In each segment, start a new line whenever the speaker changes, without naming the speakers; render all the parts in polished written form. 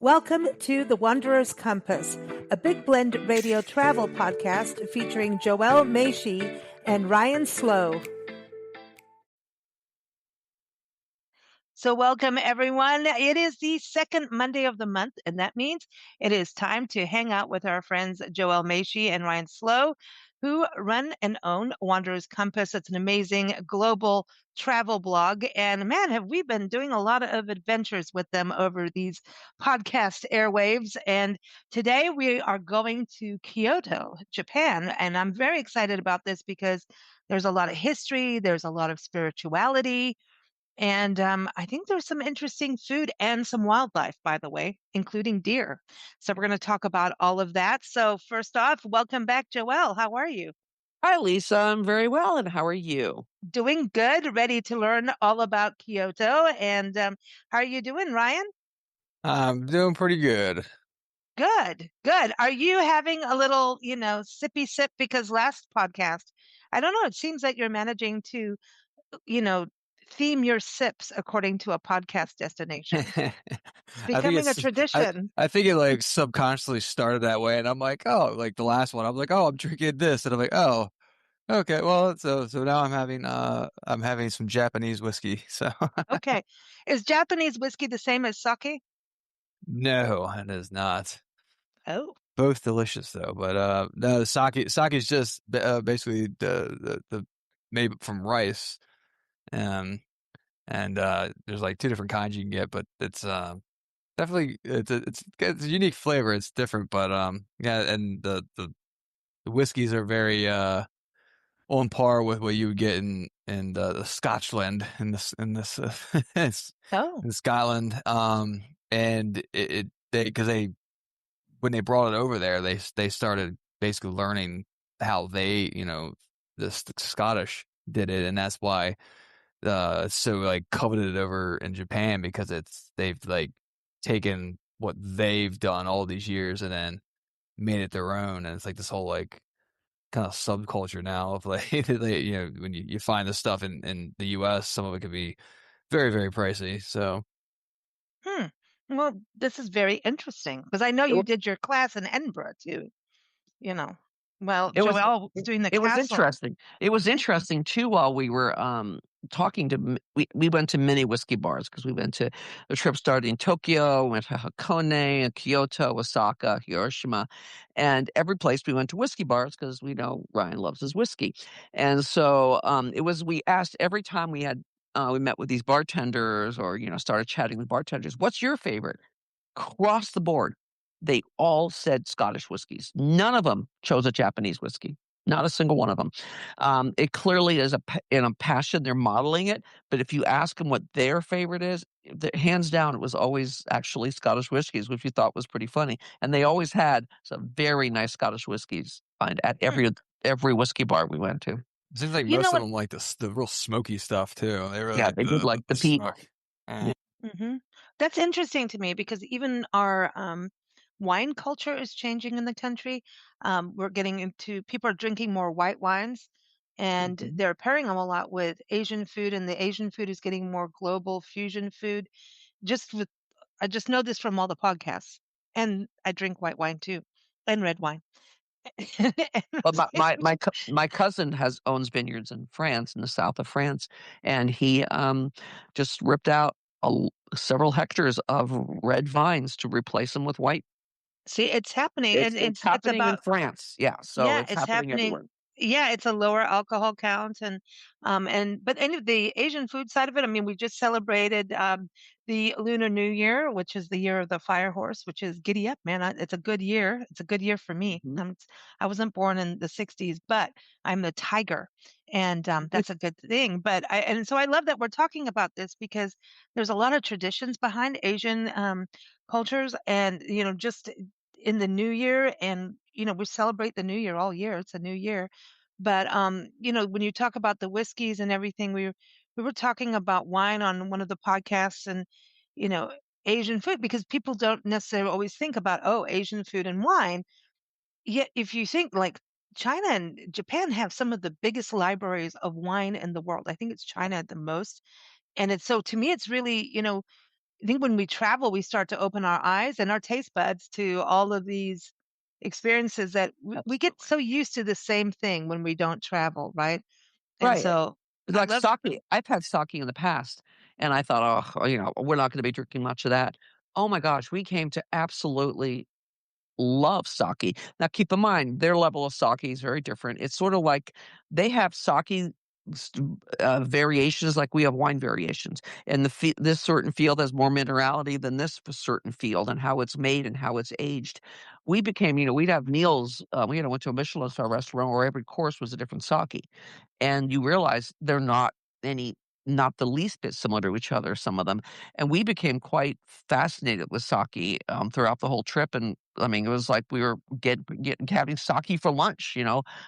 Welcome to The Wanderer's Compass, a Big Blend radio travel podcast featuring Joelle and Ryan Slough. So welcome, everyone. It is the second Monday of the month, and that means it is time to hang out with our friends Joelle and Ryan Slough, who run and own Wanderer's Compass. It's an amazing global travel blog. And man, have we been doing a lot of adventures with them over these podcast airwaves. And today we are going to Kyoto, Japan. And I'm very excited about this because there's a lot of history, there's a lot of spirituality. And I think there's some interesting food and some wildlife, by the way, including deer. So we're going to talk about all of that. So first off, welcome back, Joelle. How are you?
Hi, Lisa. I'm very well. And how are you?
Doing good. Ready to learn all about Kyoto. And how are you doing, Ryan?
I'm doing pretty good.
Good, good. Are you having a little, sippy sip? Because last podcast, I don't know, it seems like you're managing to, you know, theme your sips according to a podcast destination. It's
I think
becoming a tradition.
I think it like subconsciously started that way, and I'm like, oh, like the last one, I'm like, oh, I'm drinking this, and I'm like, oh, okay, well, so now I'm having some Japanese whiskey. So
Okay. Is Japanese whiskey the same as sake?
no, it is not.
Oh,
Both delicious though, but no, sake is just basically the made from rice, um, and there's like two different kinds you can get, but it's definitely, it's a unique flavor. It's different, but yeah, and the whiskeys are very on par with what you would get in the Scotland
oh.
in Scotland. And they because they when they brought it over there, they started basically learning how they the Scottish did it, and that's why it's so like coveted over in Japan because they've like taken what they've done all these years and then made it their own. And it's like this whole like kind of subculture now of like, when you find this stuff in the US, some of it could be very, very pricey. So
Hmm. Well, this is very interesting because I know
It
you
was,
did your class in Edinburgh too, you know. Well,
it was
Joelle was doing the
it was
castle.
interesting. It was interesting too while we were talking to we went to many whiskey bars because we went to the trip started in Tokyo, went to Hakone, Kyoto, Osaka, Hiroshima, and every place we went to whiskey bars because we know Ryan loves his whiskey. And so it was we asked every time we met with these bartenders or started chatting with bartenders, what's your favorite? Across the board, they all said Scottish whiskeys. None of them chose a Japanese whiskey. Not a single one of them. It clearly is in a passion. They're modeling it. But if you ask them what their favorite is, hands down, it was always actually Scottish whiskeys, which we thought was pretty funny. And they always had some very nice Scottish whiskeys at
Hmm.
every whiskey bar we went to.
it seems like
You know
most of
what?
them like the real smoky stuff too. They really
Yeah,
like
they did like
the
the peat.
smoke.
Yeah.
Hmm. That's interesting to me because even our wine culture is changing in the country. We're getting into people are drinking more white wines and
Mhm.
they're pairing them a lot with Asian food, and the Asian food is getting more global fusion food. Just with I just know this from all the podcasts. And I drink white wine too, and red wine.
Well, my cousin owns vineyards in France, in the south of France, and he just ripped out several hectares of red vines to replace them with white.
See, it's happening, and
It's
it's
happening in
about
France, yeah. So
yeah,
it's
it's
happening
happening.
everywhere.
Yeah, it's a lower alcohol count, and but any of the Asian food side of it, I mean, we just celebrated the Lunar New Year, which is the year of the fire horse, which is giddy up, man. It's a good year. It's a good year for me.
Mhm.
I wasn't born in the 60s, but I'm the tiger, and that's a good thing. But and so I love that we're talking about this because there's a lot of traditions behind Asian cultures, and just in the new year, and we celebrate the new year all year. It's a new year. But when you talk about the whiskeys and everything, we were talking about wine on one of the podcasts, and you know Asian food, because people don't necessarily always think about, oh, Asian food and wine. Yet if you think, like, China and Japan have some of the biggest libraries of wine in the world. I think it's China at the most. And it's so, to me, it's really, I think when we travel, we start to open our eyes and our taste buds to all of these experiences that we get
Absolutely.
so used to the same thing when we don't travel, right? And
Right.
so I
Like
love,
sake. I've had sake in the past, and I thought, "Oh, we're not gonna be drinking much of that." Oh my gosh, we came to absolutely love sake. Now, keep in mind, their level of sake is very different. It's sort of like they have sake variations like we have wine variations. And this certain field has more minerality than this certain field, and how it's made and how it's aged. We became, we'd have meals. We went to a Michelin star restaurant where every course was a different sake, and you realize they're any not the least bit similar to each other, some of them. And we became quite fascinated with sake throughout the whole trip. And I mean, it was like we were having sake for lunch,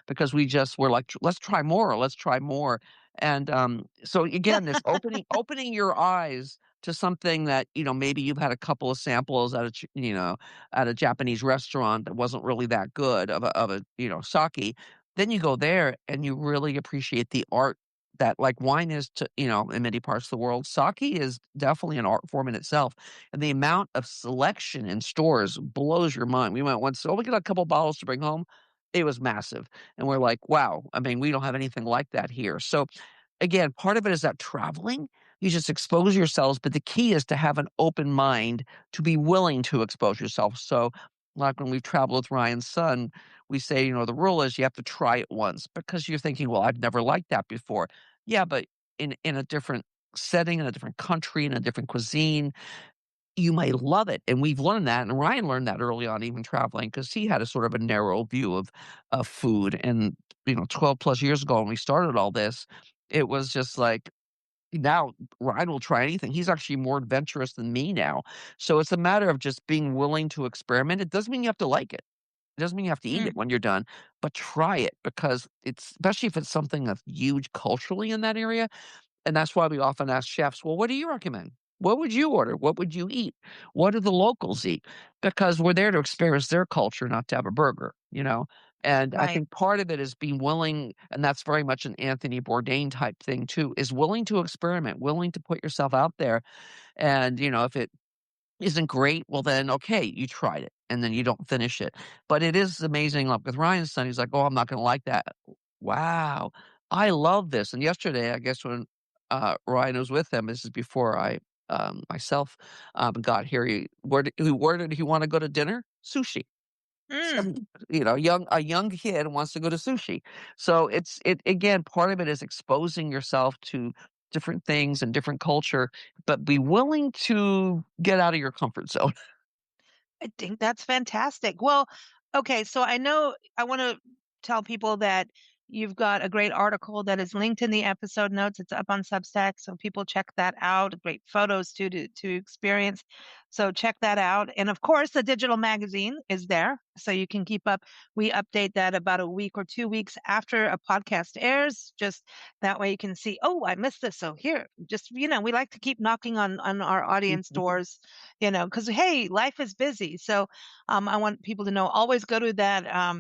because we just were like, let's try more, let's try more. And so again, this opening your eyes to something that maybe you've had a couple of samples at a Japanese restaurant that wasn't really that good of a sake. Then you go there and you really appreciate the art that, like wine is to, in many parts of the world, sake is definitely an art form in itself. And the amount of selection in stores blows your mind. We went once, oh, we got a couple bottles to bring home. It was massive. And we're like, wow, I mean, we don't have anything like that here. So again, part of it is that traveling, you just expose yourselves, but the key is to have an open mind to be willing to expose yourself. So like when we've traveled with Ryan's son, we say, the rule is you have to try it once, because you're thinking, well, I've never liked that before. Yeah, but in a different setting, in a different country, in a different cuisine, you might love it. And we've learned that, and Ryan learned that early on, even traveling, because he had a sort of a narrow view of food. And 12 plus years ago when we started all this, it was just like, now Ryan will try anything. He's actually more adventurous than me now. So it's a matter of just being willing to experiment. It doesn't mean you have to like it. It doesn't mean you have to eat
mm,
it when you're done, but try it, because it's, especially if it's something that's huge culturally in that area. And that's why we often ask chefs, well, what do you recommend? What would you order? What would you eat? What do the locals eat? Because we're there to experience their culture, not to have a burger. And I
right.
think part of it is being willing, and that's very much an Anthony Bourdain type thing too, is willing to experiment, willing to put yourself out there. And, if it isn't great, well then, okay, you tried it and then you don't finish it. But it is amazing, like with Ryan's son, he's like, "Oh, I'm not gonna like that." Wow, I love this. And yesterday, I guess when, Ryan was with him, this is before I, myself, got here, where did he wanna go to dinner? Sushi.
Mm.
Some a young kid wants to go to sushi. So it again, part of it is exposing yourself to different things and different culture, but be willing to get out of your comfort zone.
I think that's fantastic. Well, okay, so I know I want to tell people that you've got a great article that is linked in the episode notes. It's up on Substack, so people check that out. Great photos too to experience. So check that out. And of course, the digital magazine is there, so you can keep up. We update that about a week or 2 weeks after a podcast airs. Just that way you can see, oh, I missed this. So here, just we like to keep knocking on our audience doors, because hey, life is busy. So I want people to know, always go to that,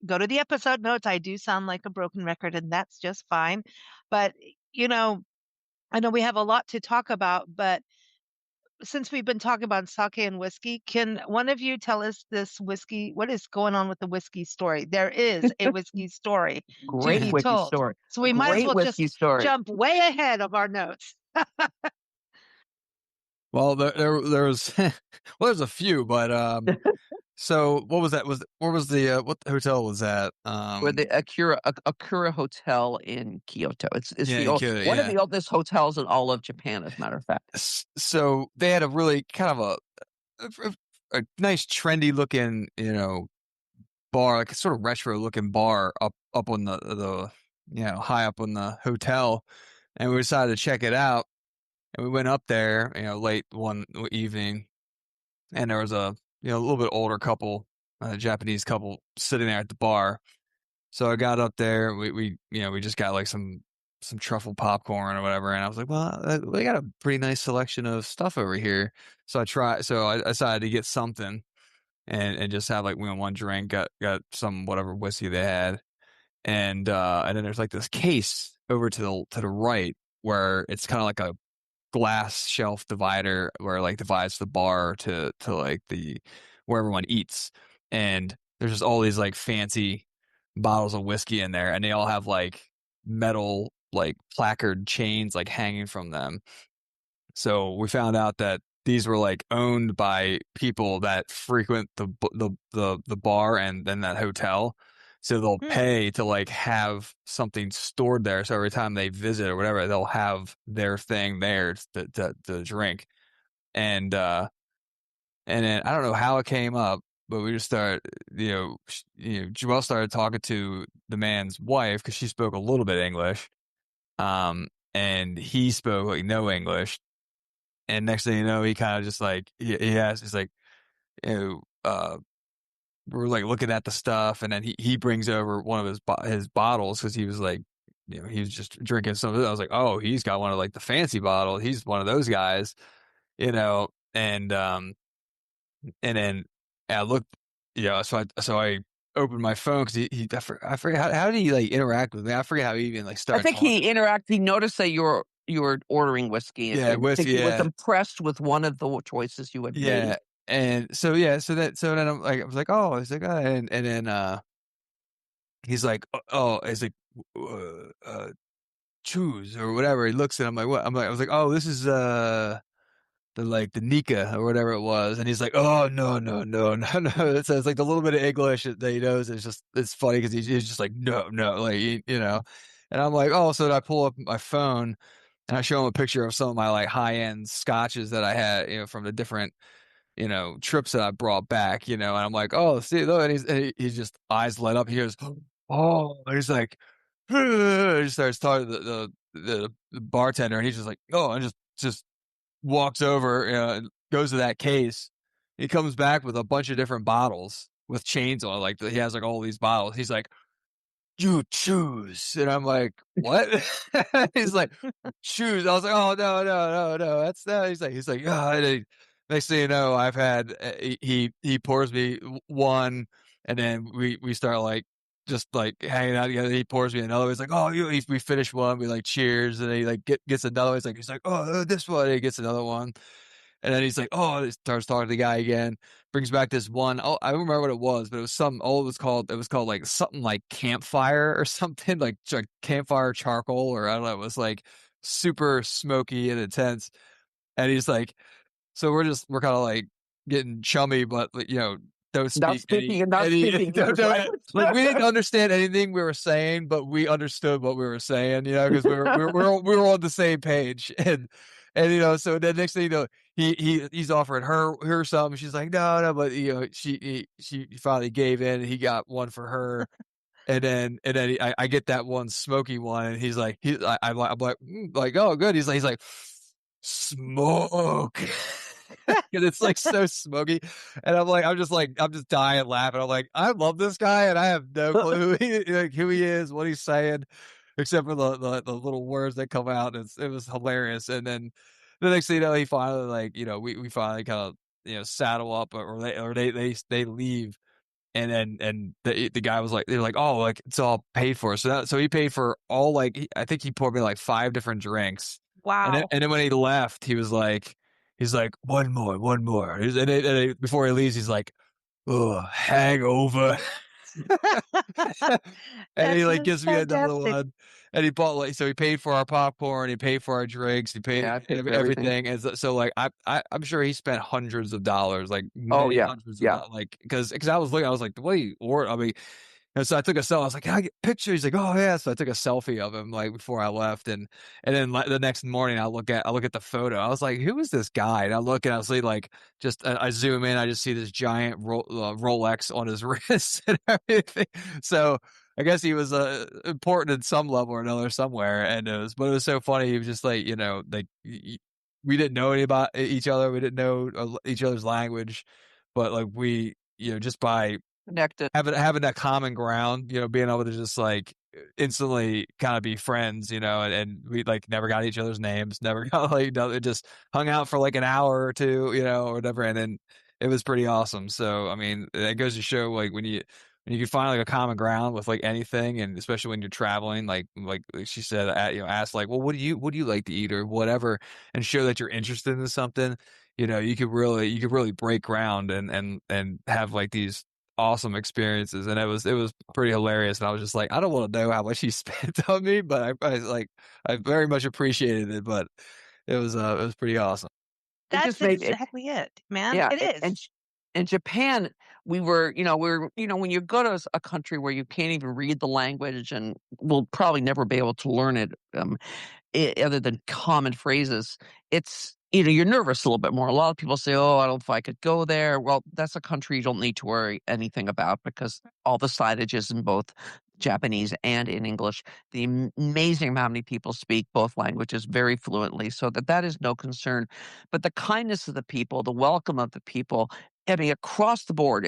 go to the episode notes. I do sound like a broken record, and that's just fine. But, you know, I know we have a lot to talk about, but since we've been talking about sake and whiskey, can one of you tell us this whiskey? What is going on with the whiskey story? There is a whiskey story to
Great
be
wiki
told.
story.
So we might as
Great
well just
whiskey story.
jump way ahead of our notes.
Well, there was well, there's a few, but so what was that? Where was the what hotel was that?
Where the Akura Hotel in Kyoto. It's
Yeah,
the
in
old
Kyoto,
one of
yeah.
the oldest hotels in all of Japan, as a matter of fact.
So they had a really kind of a nice trendy looking, bar, like a sort of retro looking bar up on the high up on the hotel, and we decided to check it out. And we went up there, late one evening, and there was a little bit older couple, a Japanese couple sitting there at the bar. So I got up there. We just got like some truffle popcorn or whatever, and I was like, well, we got a pretty nice selection of stuff over here. So I decided to get something and just have like one drink. Got some whatever whiskey they had, and then there's like this case over to the right where it's kind of like a glass shelf divider where like divides the bar to like the where everyone eats, and there's just all these like fancy bottles of whiskey in there, and they all have like metal like placard chains like hanging from them. So we found out that these were like owned by people that frequent the bar and then that hotel. So they'll
Hmm.
pay to like have something stored there. So every time they visit or whatever, they'll have their thing there to drink. And then I don't know how it came up, but we just started, Joelle started talking to the man's wife because she spoke a little bit English. And he spoke like no English. And next thing you know, he kind of just like he asked, he's like, you know, we're like looking at the stuff, and then he brings over one of his bottles because he was like, he was just drinking some of it. I was like, oh, he's got one of like the fancy bottles. He's one of those guys, and and then I looked, so I opened my phone because I forget how did he like interact with me? I forget how he even like
I
started
think
talking.
he noticed that you were ordering whiskey, and
Yeah,
I think
whiskey,
he was
yeah.
impressed with one of the choices you had
Yeah.
made.
And so yeah, so then I was like, oh, he's like, and then he's like, he's like, choose or whatever. He looks at him like, what? I was like, oh, this is the Nika or whatever it was, and he's like, oh no no no no no. It says like the little bit of English that he knows is just it's funny because he's just like no no like and I'm like, oh, so I pull up my phone and I show him a picture of some of my like high end scotches that I had from the different trips that I brought back, and I'm like, oh, see, look, and he's just eyes light up. He goes, oh, and he's like, he starts talking to the bartender, and he's just like, oh, and just walks over, and goes to that case. He comes back with a bunch of different bottles with chains on, like he has like all these bottles. He's like, you choose. And I'm like, what? He's like, choose. I was like, oh, no, no, no, no. That's no. He's like, yeah. Next thing you know, I've had, he pours me one, and then we start like, just like hanging out together. He pours me another. He's like, oh, we finish one. We like cheers. And then he like gets another. He's like, oh, this one. And he gets another one. And then he's like, oh, he starts talking to the guy again, brings back this one. Oh, I don't remember what it was, but it was it was called like something like campfire or something like campfire charcoal, or I don't know. It was like super smoky and intense. And he's like, so we're kind of like getting chummy, but don't
Not
speak
speaking and not speaking
don't,
English language.
like we didn't understand anything we were saying, but we understood what we were saying, because we were on the same page, and so the next thing you know, he's offering her something. She's like, no, no, but she finally gave in, and he got one for her. And then I get that one smoky one, and he's like, I'm like, like, oh, good. He's like, smoke, because it's like so smoky, and I'm just dying laughing. I'm like, I love this guy, and I have no clue who he is, what he's saying, except for the little words that come out. It was hilarious. And then the next thing you know, he finally like we finally kind of saddle up, or they leave. And then the guy was like, they're like, oh, like it's all paid for. So he paid for all, like I think he poured me like 5 different drinks. And then
Wow.
and then when he left, he's like, one more. Before he leaves, he's like, oh, hangover. And he
That's
like
just
gives me another
fantastic.
one. And he bought like, so he paid for our popcorn, he paid for our drinks, he paid
Yeah, I paid for everything.
everything. And so like I'm sure he spent hundreds of dollars, like
Oh
many
yeah,
hundreds of
yeah.
dollars, like because I was looking, I was like, what do you order? I mean, and so I took a selfie. I was like, can I get a picture? He's like, oh yeah. So I took a selfie of him like before I left, and then like, the next morning I look at the photo. I was like, who is this guy? And I look and I see like just I zoom in, I just see this giant Rolex on his wrist and everything. So I guess he was important in some level or another somewhere. And but it was so funny. He was just like like we didn't know any about each other. We didn't know each other's language, but like we just by
Connected.
having that common ground, being able to just like instantly kind of be friends, and we like never got each other's names, never got like it just hung out for like an hour or two, or whatever, and then it was pretty awesome. So I mean, that goes to show like and you can find like a common ground with like anything, and especially when you're traveling, like she said, ask like, well, what do you like to eat or whatever, and show that you're interested in something. You could really break ground and have like these awesome experiences, and it was pretty hilarious. And I was just like, I don't want to know how much he spent on me, but I very much appreciated it, but it was pretty awesome.
It
That's
just made it.
exactly it, man.
Yeah,
It is.
and in Japan, when you go to a country where you can't even read the language and will probably never be able to learn it, other than common phrases, you're nervous a little bit more. A lot of people say, "Oh, I don't know if I could go there." Well, that's a country you don't need to worry anything about because all the signage is in both Japanese and in English. Amazing amount of many people speak both languages very fluently, so that is no concern. But the kindness of the people, the welcome of the people, I mean, across the board,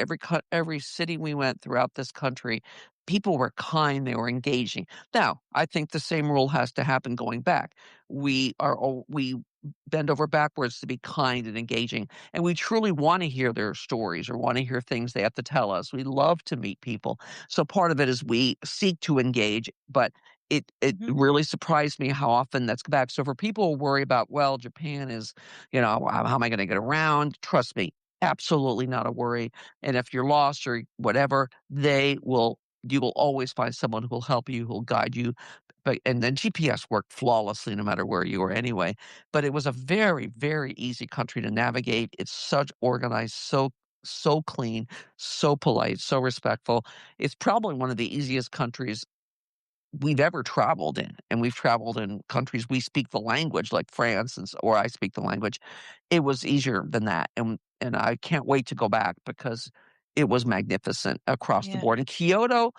every city we went throughout this country, people were kind, they were engaging. Now, I think the same rule has to happen going back. We bend over backwards to be kind and engaging, and we truly want to hear their stories or want to hear things they have to tell us. We love to meet people. So part of it is we seek to engage, but it
Mhm.
really surprised me how often that's back. So for people who worry about, well, Japan is, how am I going to get around? Trust me, absolutely not a worry. And if you're lost or whatever, you will always find someone who will help you, who will guide you. And then GPS worked flawlessly no matter where you were anyway. But it was a very, very easy country to navigate. It's such organized, so clean, so polite, so respectful. It's probably one of the easiest countries we've ever traveled in. And we've traveled in countries we speak the language, like France, or I speak the language. It was easier than that. And I can't wait to go back because it was magnificent across the
Yeah.
board. And Kyoto,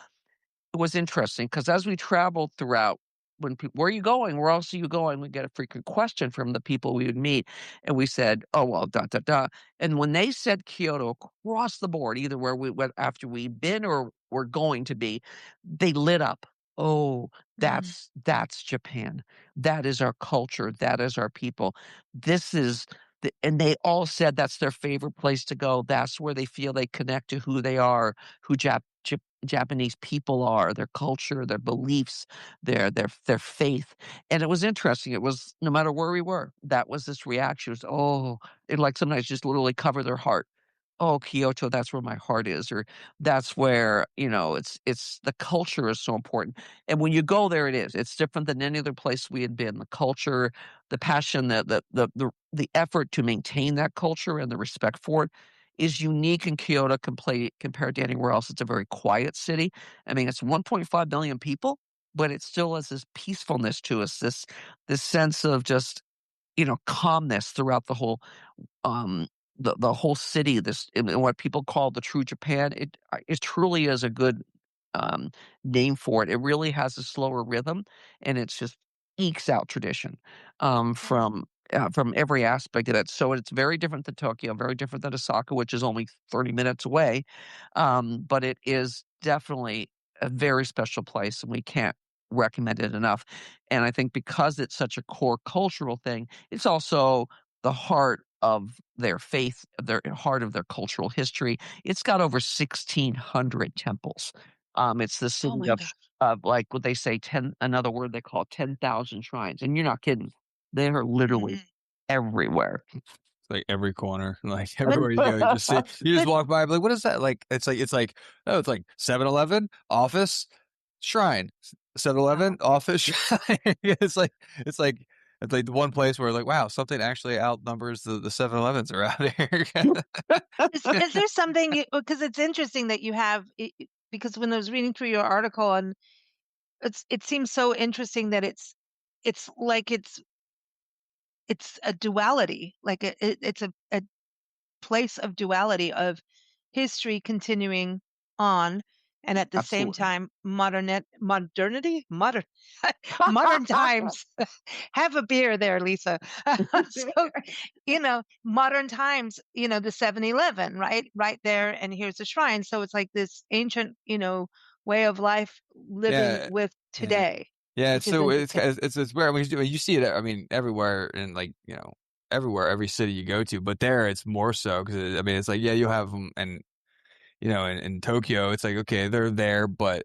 it was interesting because as we traveled throughout, when people, where are you going? Where else are you going? We get a frequent question from the people we would meet, and we said, "Oh well, da da da." And when they said Kyoto across the board, either where we went after we'd been or were going to be, they lit up. Oh,
Mm.
that's Japan. That is our culture. That is our people. This is. And they all said that's their favorite place to go. That's where they feel they connect to who they are, who Japanese people are, their culture, their beliefs, their faith. And it was interesting. It was no matter where we were, that was this reaction. It was, it like sometimes just literally cover their heart. Oh, Kyoto, that's where my heart is, or that's where, it's the culture is so important. And when you go there, it is. It's different than any other place we had been. The culture, the passion, the effort to maintain that culture and the respect for it is unique in Kyoto compared to anywhere else. It's a very quiet city. I mean, it's 1.5 million people, but it still has this peacefulness to us, this sense of just, calmness throughout the whole um the whole city, this and what people call the true Japan. It truly is a good um name for it. It really has a slower rhythm, and it's just ekes out tradition
Yeah.
from every aspect of it. So it's very different than Tokyo, very different than Osaka, which is only 30 minutes away. But it is definitely a very special place, and we can't recommend it enough. And I think because it's such a core cultural thing, it's also the heart of their faith, their heart of their cultural history. It's got over 1,600 temples. It's the
Oh
city
my gosh.
of like what they say, 10, another word they call 10,000 shrines. And you're not kidding. They are literally
Mhm.
everywhere.
It's like every corner, like
But
everywhere you go, you just
but
walk by, like, what is that? Like, oh, it's like 7-Eleven, office, shrine, 7-Eleven,
wow.
office, shrine. It's like, it's like the one place where like, wow, something actually outnumbers the 7-Elevens around here.
Is there something because it's interesting that you have because when I was reading through your article and it seems so interesting that it's like it's a duality, like it's a place of duality of history continuing on and at the same
Absolutely.
time modern times. Have a beer there, Lisa. So modern times, the 7-Eleven, right there, and here's a shrine, so it's like this ancient way of life living
Yeah,
with
yeah.
today,
Yeah,
which is interesting.
it's where I mean you see it. I mean everywhere in like everywhere every city you go to, but there it's more so because I mean it's like yeah you have them and in Tokyo, it's like, okay, they're there, but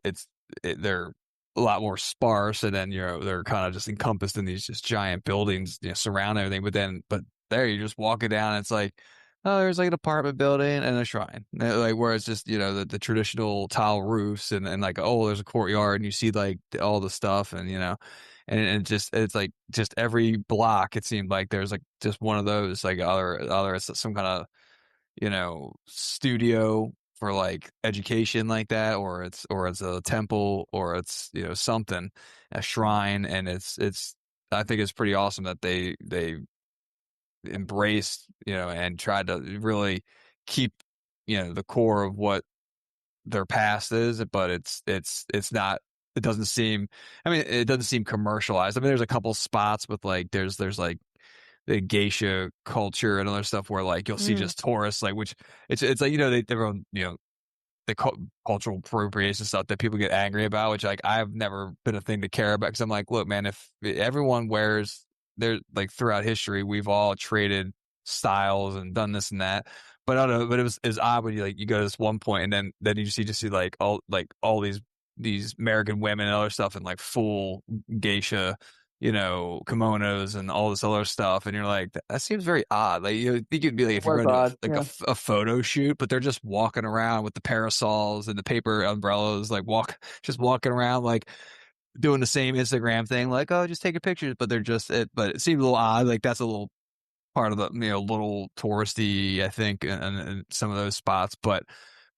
they're a lot more sparse, and then they're kind of just encompassed in these just giant buildings, surrounding everything. But there, you're just walking down, and it's like, oh, there's like an apartment building and a shrine, like where it's just the traditional tile roofs, and like, oh, there's a courtyard, and you see like all the stuff, and it's like just every block, it seemed like there's like just one of those, like other it's some kind of studio for like education like that, or it's a temple, or it's something, a shrine. And it's I think it's pretty awesome that they embraced, and tried to really keep the core of what their past is, but it's not, it doesn't seem, I mean, it doesn't seem commercialized. I mean, there's a couple spots with like there's like the geisha culture and other stuff where like you'll see
Mm.
just tourists, like, which it's like, everyone, the cultural appropriation stuff that people get angry about, which like I've never been a thing to care about, because I'm like, look, man, if everyone wears their, like, throughout history, we've all traded styles and done this and that. But I don't know, but it was odd when you go to this one point, and then you see like all these American women and other stuff in like full geisha, kimonos and all this other stuff. And you're like, that seems very odd. Like, you think it'd be like if you're
Was
going to do
odd.
like
Yeah.
a photo shoot, but they're just walking around with the parasols and the paper umbrellas, like just walking around, like doing the same Instagram thing, like, oh, just taking pictures. But but it seems a little odd. Like, that's a little part of the, little touristy, I think, and some of those spots. But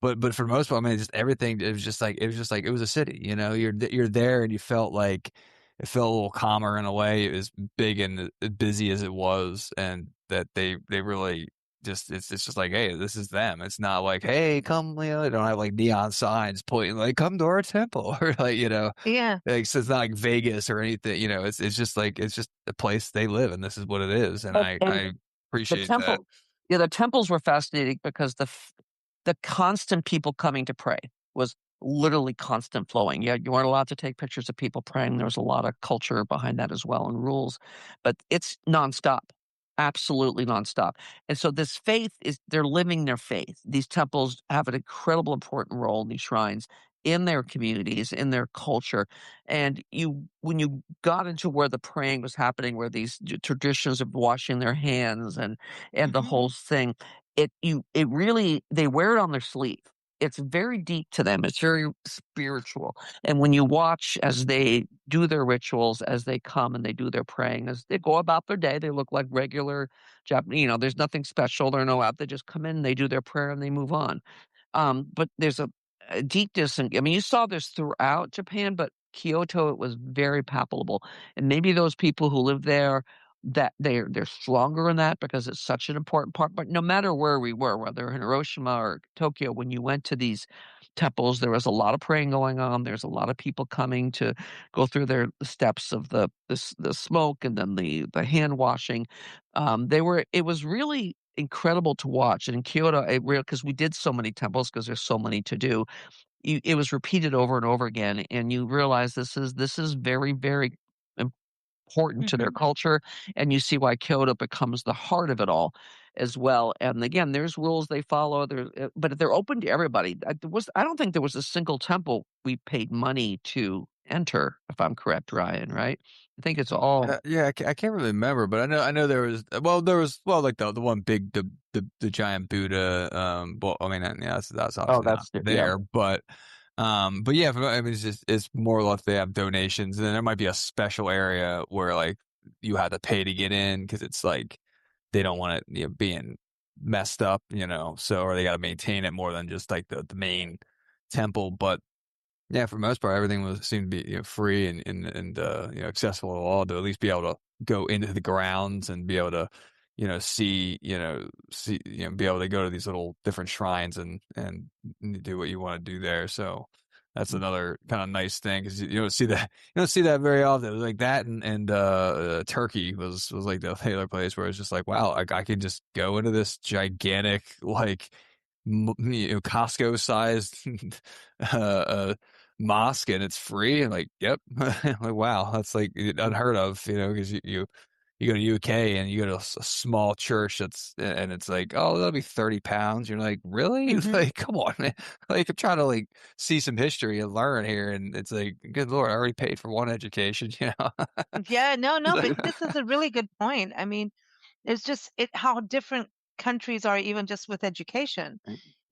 for the most part, I mean, just everything, it was a city. You're there, and you felt like it felt a little calmer in a way. It was big and busy as it was, and that they really just, it's just like, hey, this is them. It's not like, hey, come, they don't have like neon signs pointing like, come to our temple, or like,
Yeah.
like, so it's not like Vegas or anything. It's just like, it's just a place they live, and this is what it is. And
And
I
the
appreciate that.
temple, yeah, the temples were fascinating because the constant people coming to pray was literally constant flowing. Yeah, you weren't allowed to take pictures of people praying. There was a lot of culture behind that as well, and rules, but it's nonstop, absolutely nonstop. And so this faith is, they're living their faith. These temples have an incredible important role in these shrines, in their communities, in their culture. And when you got into where the praying was happening, where these traditions of washing their hands and the
Hmm.
whole thing, it really, they wear it on their sleeve. It's very deep to them. It's very spiritual. And when you watch as they do their rituals, as they come and they do their praying, as they go about their day, they look like regular Japanese. There's nothing special. They're no out. They just come in, they do their prayer, and they move on. But there's a deepness, and I mean, you saw this throughout Japan, but Kyoto, it was very palpable. And maybe those people who live there, that they're stronger in that because it's such an important part. But no matter where we were, whether in Hiroshima or Tokyo, when you went to these temples, there was a lot of praying going on. There's a lot of people coming to go through their steps of the smoke, and then the hand washing. It was really incredible to watch. And in Kyoto, because we did so many temples, because there's so many to do, it was repeated over and over again, and you realize this is very, very important to their
Hmm.
culture, and you see why Kyoto becomes the heart of it all as well. And again, there's rules they follow, but they're open to everybody. I don't think there was a single temple we paid money to enter, if I'm correct, Ryan, right? I think it's all.
Yeah, I can't really remember, but I know there was like the one big, the giant Buddha. Well, I mean, yeah, that's
Oh,
obviously not
that's yeah.
there, but yeah, I mean, it's more or less they have donations, and then there might be a special area where like you have to pay to get in, because it's like they don't want it, being messed up, so, or they got to maintain it more than just like the main temple. But yeah, for the most part, everything seemed to be, free, and accessible to all, to at least be able to go into the grounds and be able to, be able to go to these little different shrines, and do what you want to do there. So that's another kind of nice thing, because you don't see that very often. It was like that, and Turkey was like the other place where it's just like, wow, I can just go into this gigantic, like, Costco sized uh mosque, and it's free, and like, yep. Like, wow, that's like unheard of, because you go to UK and you go to a small church and it's like, oh, that'll be 30 pounds. You're like, really?
Mhm.
Like, come on, man. Like, I'm trying to like see some history and learn here. And it's like, good Lord, I already paid for one education, you know?
Yeah, no, no, but
So-
this is a really good point. I mean, it's just how different countries are even just with education.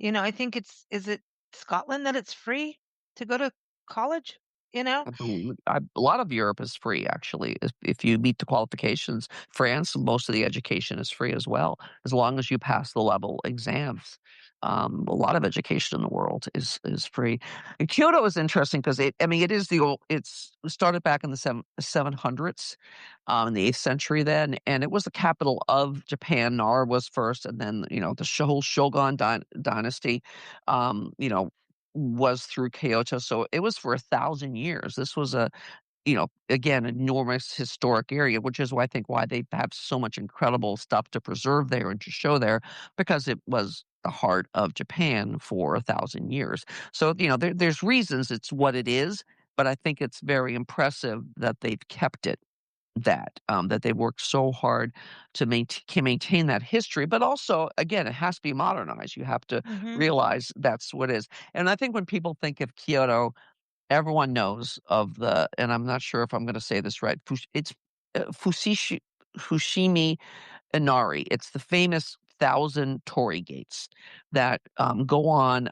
I think is it Scotland that it's free to go to college, you know?
A lot of Europe is free, actually. If you meet the qualifications, France, most of the education is free as well, as long as you pass the level exams. A lot of education in the world is free. And Kyoto is interesting because I mean, it is the old. It's started back in the 700s, in the 8th century then, and it was the capital of Japan. Nara was first, and then the whole Shogun dynasty. You know, was through Kyoto, so it was for 1,000 years. This was again, enormous historic area, which is why I think why they have so much incredible stuff to preserve there and to show there, because it was the heart of Japan for 1,000 years. So there's reasons it's what it is, but I think it's very impressive that they've kept it that they worked so hard to maintain that history. But also, again, it has to be modernized. You have to
Mhm.
realize that's what it is. And I think when people think of Kyoto, everyone knows of and I'm not sure if I'm going to say this right. It's Fushimi Inari. It's the famous 1,000 torii gates that go on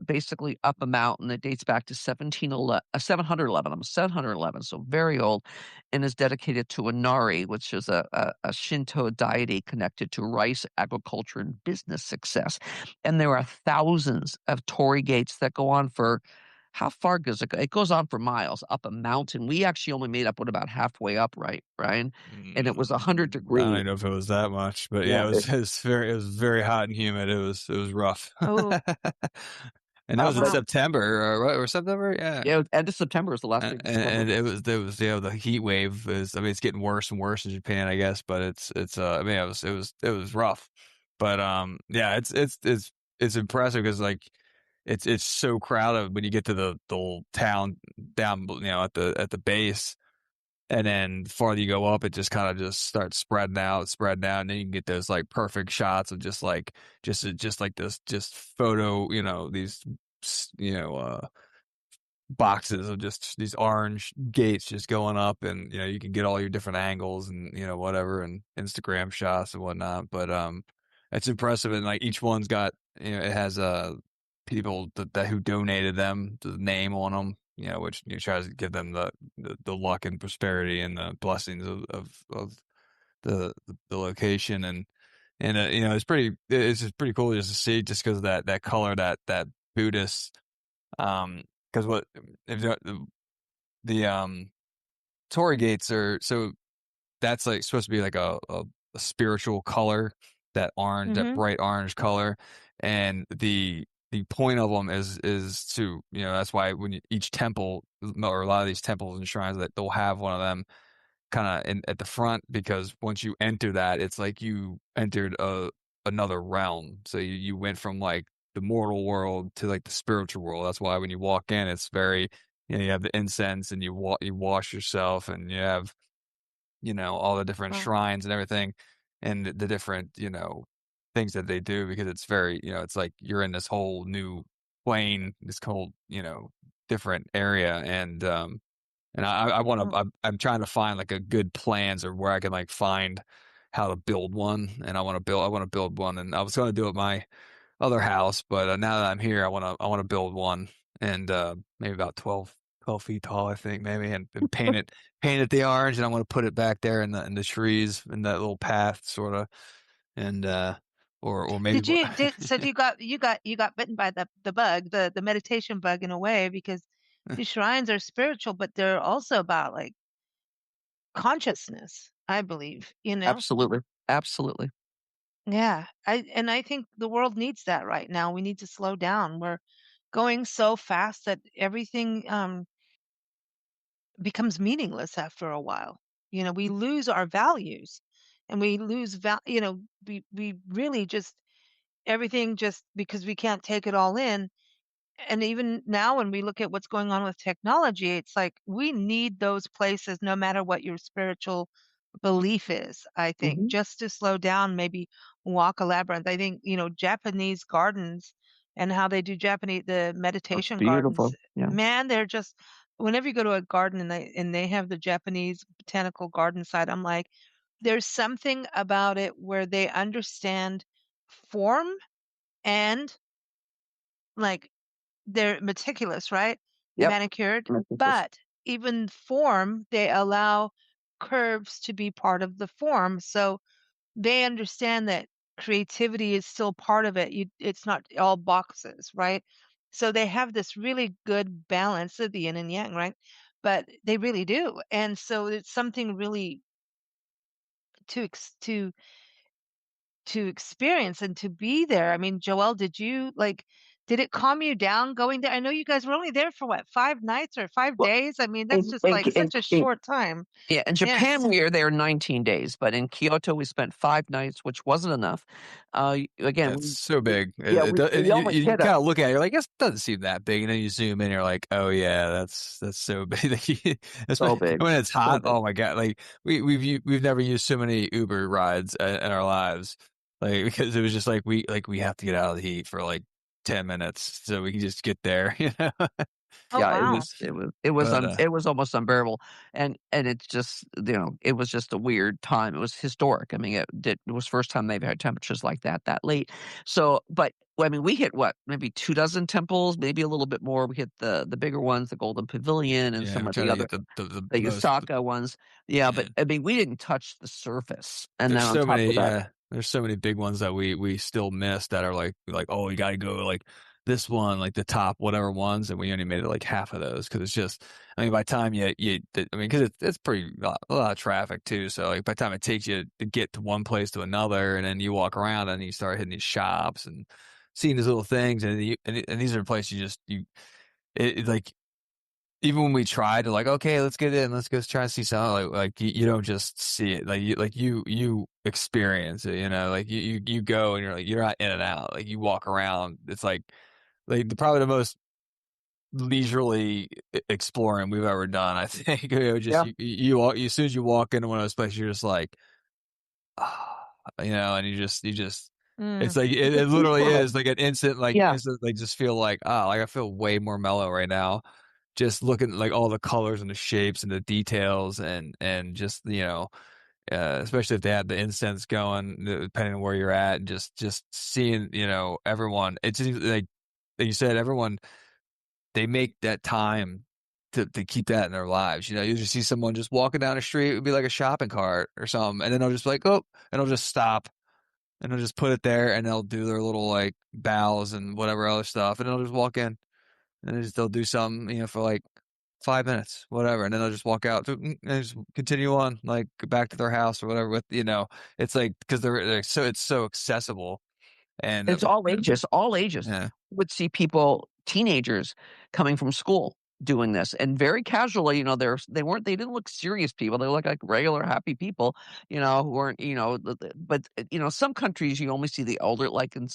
basically up a mountain that dates back to 711. I'm 711, so very old, and is dedicated to Inari, which is a Shinto deity connected to rice, agriculture, and business success. And there are thousands of torii gates that go on for how far goes it go? It goes on for miles up a mountain. We actually only made up what about halfway up, right, Ryan? And it was 100
I don't
degrees.
even know if it was that much, but yeah,
Yeah.
it was very hot and humid. It was rough.
Oh,
And that was in
But
wow.
September, or September, yeah.
yeah, end of September is the last week of September.
And the heat wave is, I mean, it's getting worse and worse in Japan, I guess, but I mean, it was rough. But yeah, it's impressive because like it's so crowded when you get to the little town down, at the base. And then the farther you go up, it just kind of just starts spreading out, and then you can get those like perfect shots of just like this, just photo, these, boxes of just these orange gates just going up, and you can get all your different angles and whatever, and Instagram shots and whatnot. But it's impressive, and like each one's got, it has people that who donated them, the name on them, which tries to give them the luck and prosperity and the blessings of the location. And it's just pretty cool just to see, just because of that color, that Buddhist, because what if the Torii gates are, so that's like supposed to be like a spiritual color, that orange, that
Mhm.
bright orange color. And the point of them is to, that's why when each temple, or a lot of these temples and shrines, that they'll have one of them kind of at the front, because once you enter that, it's like you entered another realm. So you went from like the mortal world to like the spiritual world. That's why when you walk in, it's very, you have the incense, and you wash yourself, and you have, all the different
Wow.
shrines and everything, and the different, things that they do, because it's very, it's like you're in this whole new plane, this whole, different area. And I want to,
Oh.
I'm trying to find like a good plans, or where I can like find how to build one. And I want to build one. And I was going to do it at my other house, but now that I'm here, I want to build one. And maybe about 12 feet tall, I think, maybe, and paint it the orange. And I want to put it back there in the trees, in that little path, sort of. And or maybe,
So you got bitten by the bug, the meditation bug in a way, because these shrines are spiritual, but they're also about like consciousness, I believe, you know?
Absolutely. Absolutely.
Yeah. I think the world needs that right now. We need to slow down. We're going so fast that everything becomes meaningless after a while. We lose our values, and we lose we really just everything, just because we can't take it all in. And even now, when we look at what's going on with technology, it's like we need those places no matter what your spiritual belief is, I think,
Mhm.
just to slow down, maybe walk a labyrinth. I think, Japanese gardens and how they do the
Oh,
meditation gardens.
beautiful. Yeah.
Man, they're just whenever you go to a garden and they have the Japanese botanical garden side, I'm like, there's something about it where they understand form and like they're meticulous, right?
Yep.
Manicured,
Emphasis.
but even form, they allow curves to be part of the form. So they understand that creativity is still part of it. It's not all boxes, right? So they have this really good balance of the yin and yang, right? But they really do. And so it's something really to ex- to experience and to be there. I mean, Joelle, did it calm you down going there? I know you guys were only there for what, 5 nights or five
Well,
days? I mean, that's
in
just
in
like such a
in
short time.
yeah, in Japan,
Yes.
we were there 19 days, but in Kyoto, we spent 5 nights, which wasn't enough. Again,
It's so big.
yeah, we
You
almost
you
hit a
kind of look at it, you're like, it doesn't seem that big, and then you zoom in, you're like, oh yeah, that's so big.
so
Especially
big,
when it's
so
hot.
big.
Oh my God! Like we've never used so many Uber rides in our lives, like because it was just like we have to get out of the heat for like 10 minutes so we can just get there, you know.
Oh,
Yeah,
wow.
But
it was almost unbearable, and it's just, it was just a weird time. It was historic. I mean, it was first time they've had temperatures like that late. So, but well, I mean, we hit what, maybe 2 dozen temples, maybe a little bit more. We hit the bigger ones, the Golden Pavilion, and
yeah,
some
we
of
try
the
to
other,
get the
the
most.
Osaka ones. Yeah, but
Yeah.
I mean, we didn't touch the surface. And
There's
then on
so
top
many,
of that,
yeah. There's so many big ones that we still miss that are like oh, you got to go like this one, like the top whatever ones, and we only made it like half of those because it's just. I mean, by the time I mean, because it's pretty a lot of traffic too. So like by the time it takes you to get to one place to another, and then you walk around and you start hitting these shops and seeing these little things, and these are places like even when we try to like, okay, let's get in, let's go try to see something you don't just see it, you experience it, like you go and you're like, you're not in and out, like you walk around. It's probably the most leisurely exploring we've ever done, I think. Just
yeah,
as soon as you walk into one of those places, you're just like, ah, and you just,
Mm.
it's like
it's
it literally
peaceful.
is like an
Yeah,
instant, like just feel like, like I feel way more mellow right now just looking at like all the colors and the shapes and the details and just especially if they had the incense going, depending on where you're at, and just seeing everyone. It's just like you said, everyone, they make that time to keep that in their lives. You just see someone just walking down the street, it would be like a shopping cart or something, and then they'll just be like, oh, and they'll just stop and they'll just put it there and they'll do their little like bows and whatever other stuff, and they'll just walk in and they'll do something, for like 5 minutes, whatever, and then they'll just walk out and just continue on, like back to their house or whatever. It's like because they're so it's so accessible, and
it's all ages, all ages.
yeah,
Would see people, teenagers coming from school doing this, and very casually, they didn't look serious people. They look like regular happy people, who weren't, but some countries you only see the older, like in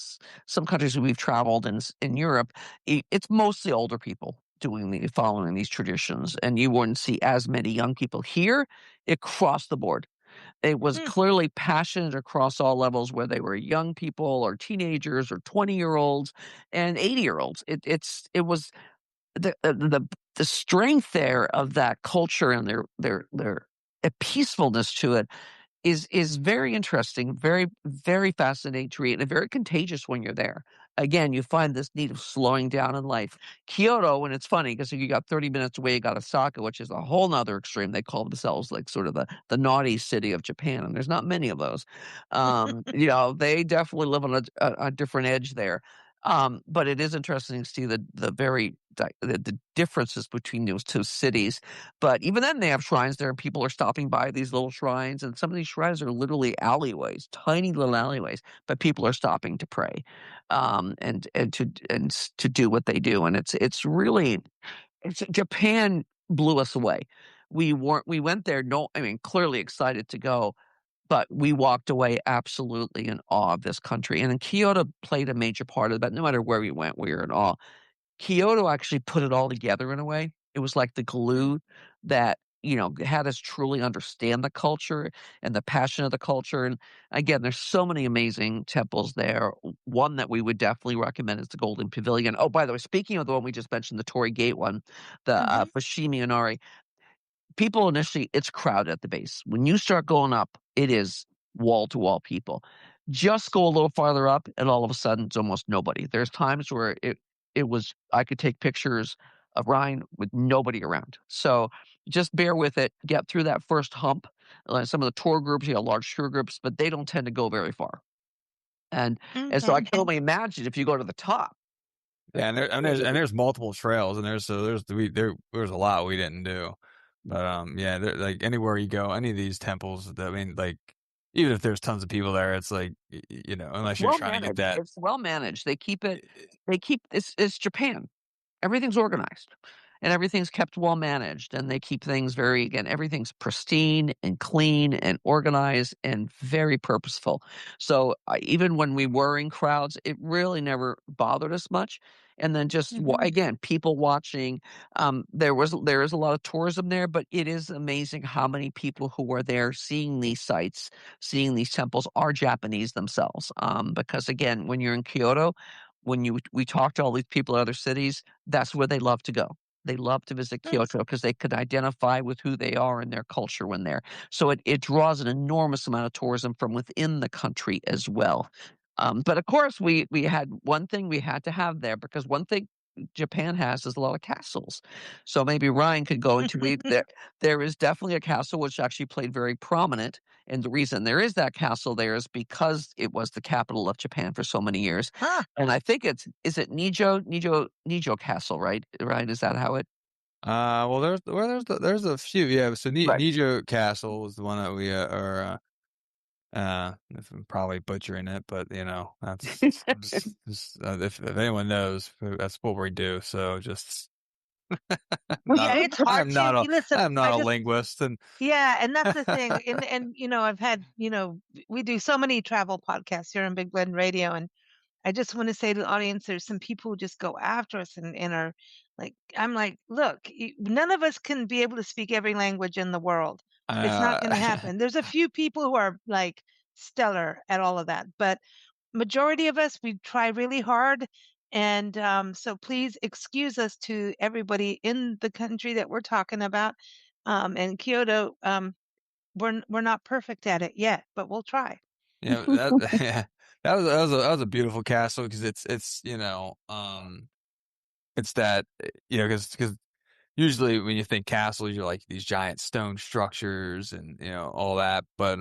some countries we've traveled in Europe, it's mostly older people following these traditions, and you wouldn't see as many young people here. It crossed the board. It was
Mm.
clearly passionate across all levels, where they were young people or teenagers or 20-year-olds and 80-year-olds. It was the strength there of that culture and their peacefulness to it is very interesting, very, very fascinating to read, and very contagious when you're there. Again, you find this need of slowing down in life. Kyoto, and it's funny because you got 30 minutes away, you got Osaka, which is a whole nother extreme. They call themselves like sort of the naughty city of Japan, and there's not many of those. They definitely live on a different edge there. But it is interesting to see the differences between those two cities. But even then, they have shrines there, and people are stopping by these little shrines. And some of these shrines are literally alleyways, tiny little alleyways, but people are stopping to pray, and to do what they do. And it's really, Japan blew us away. We went there, no, I mean, clearly excited to go, but we walked away absolutely in awe of this country. And then Kyoto played a major part of that. No matter where we went, we were in awe. Kyoto actually put it all together in a way. It was like the
Mm.
glue that had us truly understand the culture and the passion of the culture. And again, there's so many amazing temples there. One that we would definitely recommend is the Golden Pavilion. Oh, by the way, speaking of the one we just mentioned, the Torii Gate one, the
Hmm.
Fushimi Inari, people initially, it's crowded at the base. When you start going up, it is wall to wall people. Just go a little farther up, and all of a sudden, it's almost nobody. There's times where it was I could take pictures of Ryan with nobody around. So just bear with it. Get through that first hump. Some of the tour groups, you have large tour groups, but they don't tend to go very far. And so I
Okay.
can only imagine if you go to the top.
Yeah, and there's multiple trails, and there's a lot we didn't do, but yeah, like anywhere you go, any of these temples, I mean, like even if there's tons of people there, it's like
It's
unless you're
well
trying to get
managed.
that.
It's well managed. They keep it's Japan. Everything's organized and everything's kept well managed, and they keep things everything's pristine and clean and organized and very purposeful. So even when we were in crowds, it really never bothered us much. And then just
Hmm.
again, people watching. There is a lot of tourism there, but it is amazing how many people who are there seeing these sites, seeing these temples, are Japanese themselves. Because again, when you're in Kyoto, we talk to all these people in other cities, that's where they love to go. They love to visit
Nice.
Kyoto because they could identify with who they are and their culture when they're. So it draws an enormous amount of tourism from within the country as well. But of course, we had one thing we had to have there, because one thing Japan has is a lot of castles. So maybe Ryan could go into we there. There is definitely a castle which actually played very prominent, and the reason there is that castle there is because it was the capital of Japan for so many years.
Huh.
And I think is it Nijo Castle, right? Right? Is that how it?
Well, there's a few, yeah. So
Right.
Nijo Castle was the one that we are. If I'm probably butchering it, but that's if anyone knows, that's what we do. So just
Yeah, it's hard to listen.
I'm not
I
a
just
linguist, and
Yeah, and that's the thing. And I've had, we do so many travel podcasts here on Big Blend Radio, and I just want to say to the audience, there's some people who just go after us and are like, I'm like, look, none of us can be able to speak every language in the world. It's not going to
uh,
happen. There's a few people who are like stellar at all of that, but majority of us, we try really hard. And so please excuse us to everybody in the country that we're talking about. And Kyoto, we're not perfect at it yet, but we'll try.
that yeah, that was a beautiful castle because it's it's that because usually when you think castles, you're like these giant stone structures and all that, but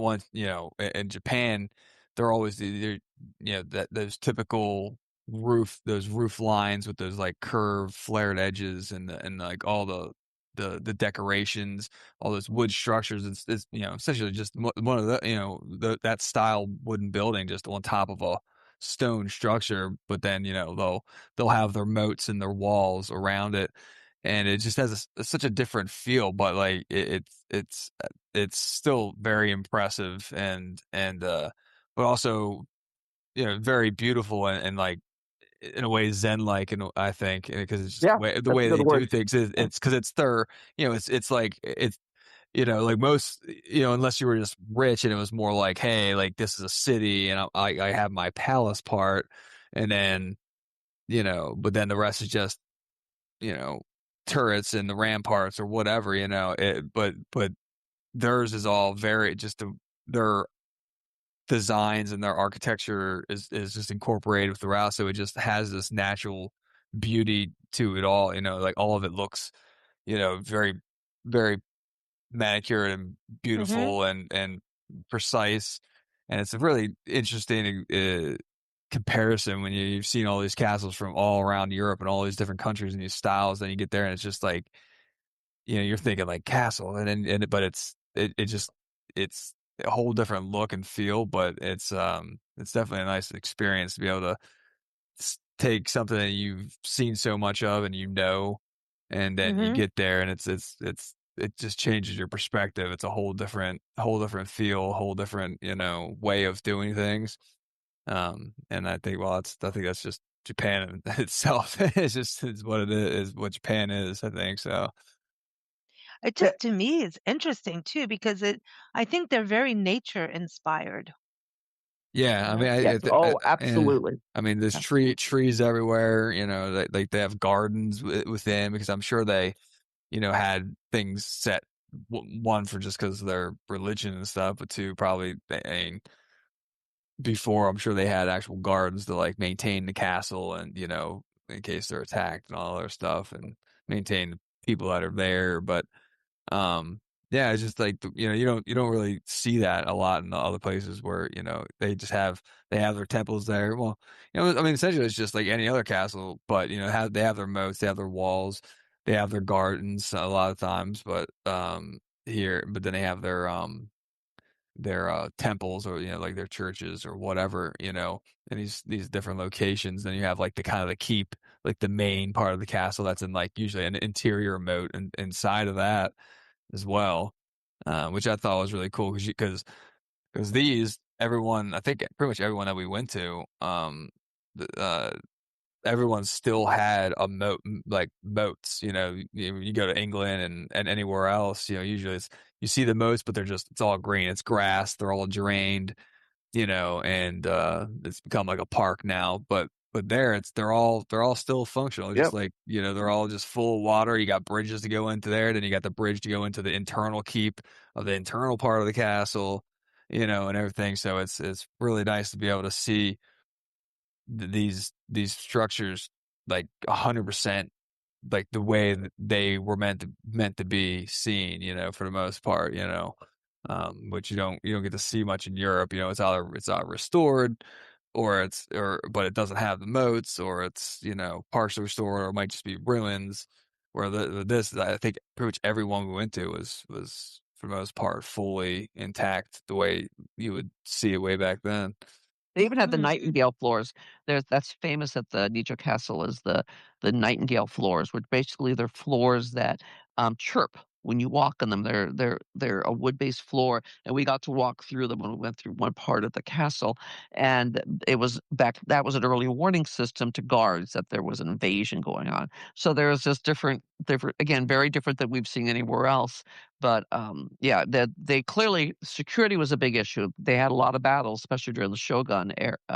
once in Japan, they're always they're that those typical those roof lines with those like curved flared edges and like all the decorations, all those wood structures. It's essentially just one of that style wooden building just on top of a stone structure, but then they'll have their moats and their walls around it, and it just has such a different feel, but like it's still very impressive and but also very beautiful and like in a way zen like, and I think because it's just
Yeah,
the
that's a
way
good
they do
word.
things
Yeah.
it's because it's their it's like it's like most unless you were just rich and it was more like, hey, like this is a city and I have my palace part, and then but then the rest is just you know turrets and the ramparts or whatever, but theirs is all very just their designs and their architecture is just incorporated throughout, so it just has this natural beauty to it all. Like all of it looks very very manicured and
Hmm.
beautiful and precise, and it's a really interesting comparison when you've seen all these castles from all around Europe and all these different countries and these styles. Then you get there and it's just like you're thinking like castle, but it just it's a whole different look and feel, but it's definitely a nice experience to be able to take something that you've seen so much of and and then you
Hmm.
get there and it just changes your perspective. It's a whole different feel, a whole different way of doing things. And I think I think that's just Japan in itself. It's what it is what Japan is, I think so.
It
Eh,
just to me is interesting too because I think they're very nature inspired.
Yeah,
You
I mean,
know?
Yes. Oh,
yeah,
absolutely.
I mean, there's
Absolutely.
trees everywhere. You know, like they have gardens within because I'm sure they, had things set one for just because of their religion and stuff, but two probably I mean, before I'm sure they had actual gardens to like maintain the castle and in case they're attacked and all their stuff and maintain the people that are there. But um, yeah, it's just like you don't really see that a lot in the other places where they have their temples there. Well, I mean, essentially it's just like any other castle, but they have their moats, they have their walls, they have their gardens a lot of times, but but then they have their temples or like their churches or whatever in these different locations. Then you have like the kind of the keep, like the main part of the castle that's in like usually an interior moat and inside of that as well, which I thought was really cool because these everyone, I think pretty much everyone that we went to, everyone still had a moat, like moats. You go to England and anywhere else, usually you see the moats, but it's all green, it's grass, they're all drained, and it's become like a park now. But there, they're all still functional. Just
Yep.
like they're all just full of water. You got bridges to go into there, then you got the bridge to go into the internal keep of the internal part of the castle, and everything. So it's really nice to be able to see these structures like 100% like the way that they were meant to be seen, for the most part, which you don't get to see much in Europe. It's either restored or but it doesn't have the moats, or it's partially restored, or it might just be ruins. Where this I think pretty much everyone we went to was for the most part fully intact the way you would see it way back then.
They even had the
Hmm.
nightingale floors. That's famous at the Nijo Castle is the nightingale floors, which basically they're floors that chirp when you walk on them. They're a wood-based floor, and we got to walk through them when we went through one part of the castle. And that was an early warning system to guards that there was an invasion going on. So there was just different again, very different than we've seen anywhere else. But yeah, they clearly security was a big issue. They had a lot of battles, especially during the Shogun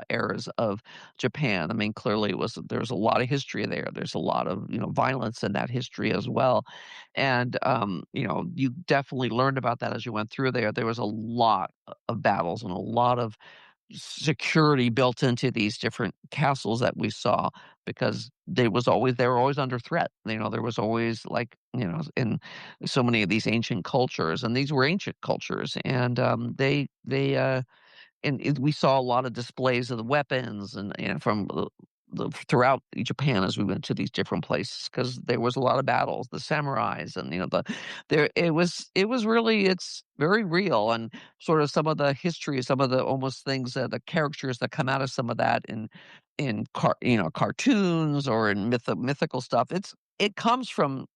eras of Japan. I mean, clearly there's a lot of history there. There's a lot of violence in that history as well, and you definitely learned about that as you went through there. There was a lot of battles and a lot of security built into these different castles that we saw because they were always under threat. There was always like in so many of these ancient cultures, and these were ancient cultures, and we saw a lot of displays of the weapons and from throughout Japan as we went to these different places because there was a lot of battles, the samurais, and it was really it's very real and sort of some of the history, some of the almost things that the characters that come out of some of that in cartoons or in mythical stuff. It comes from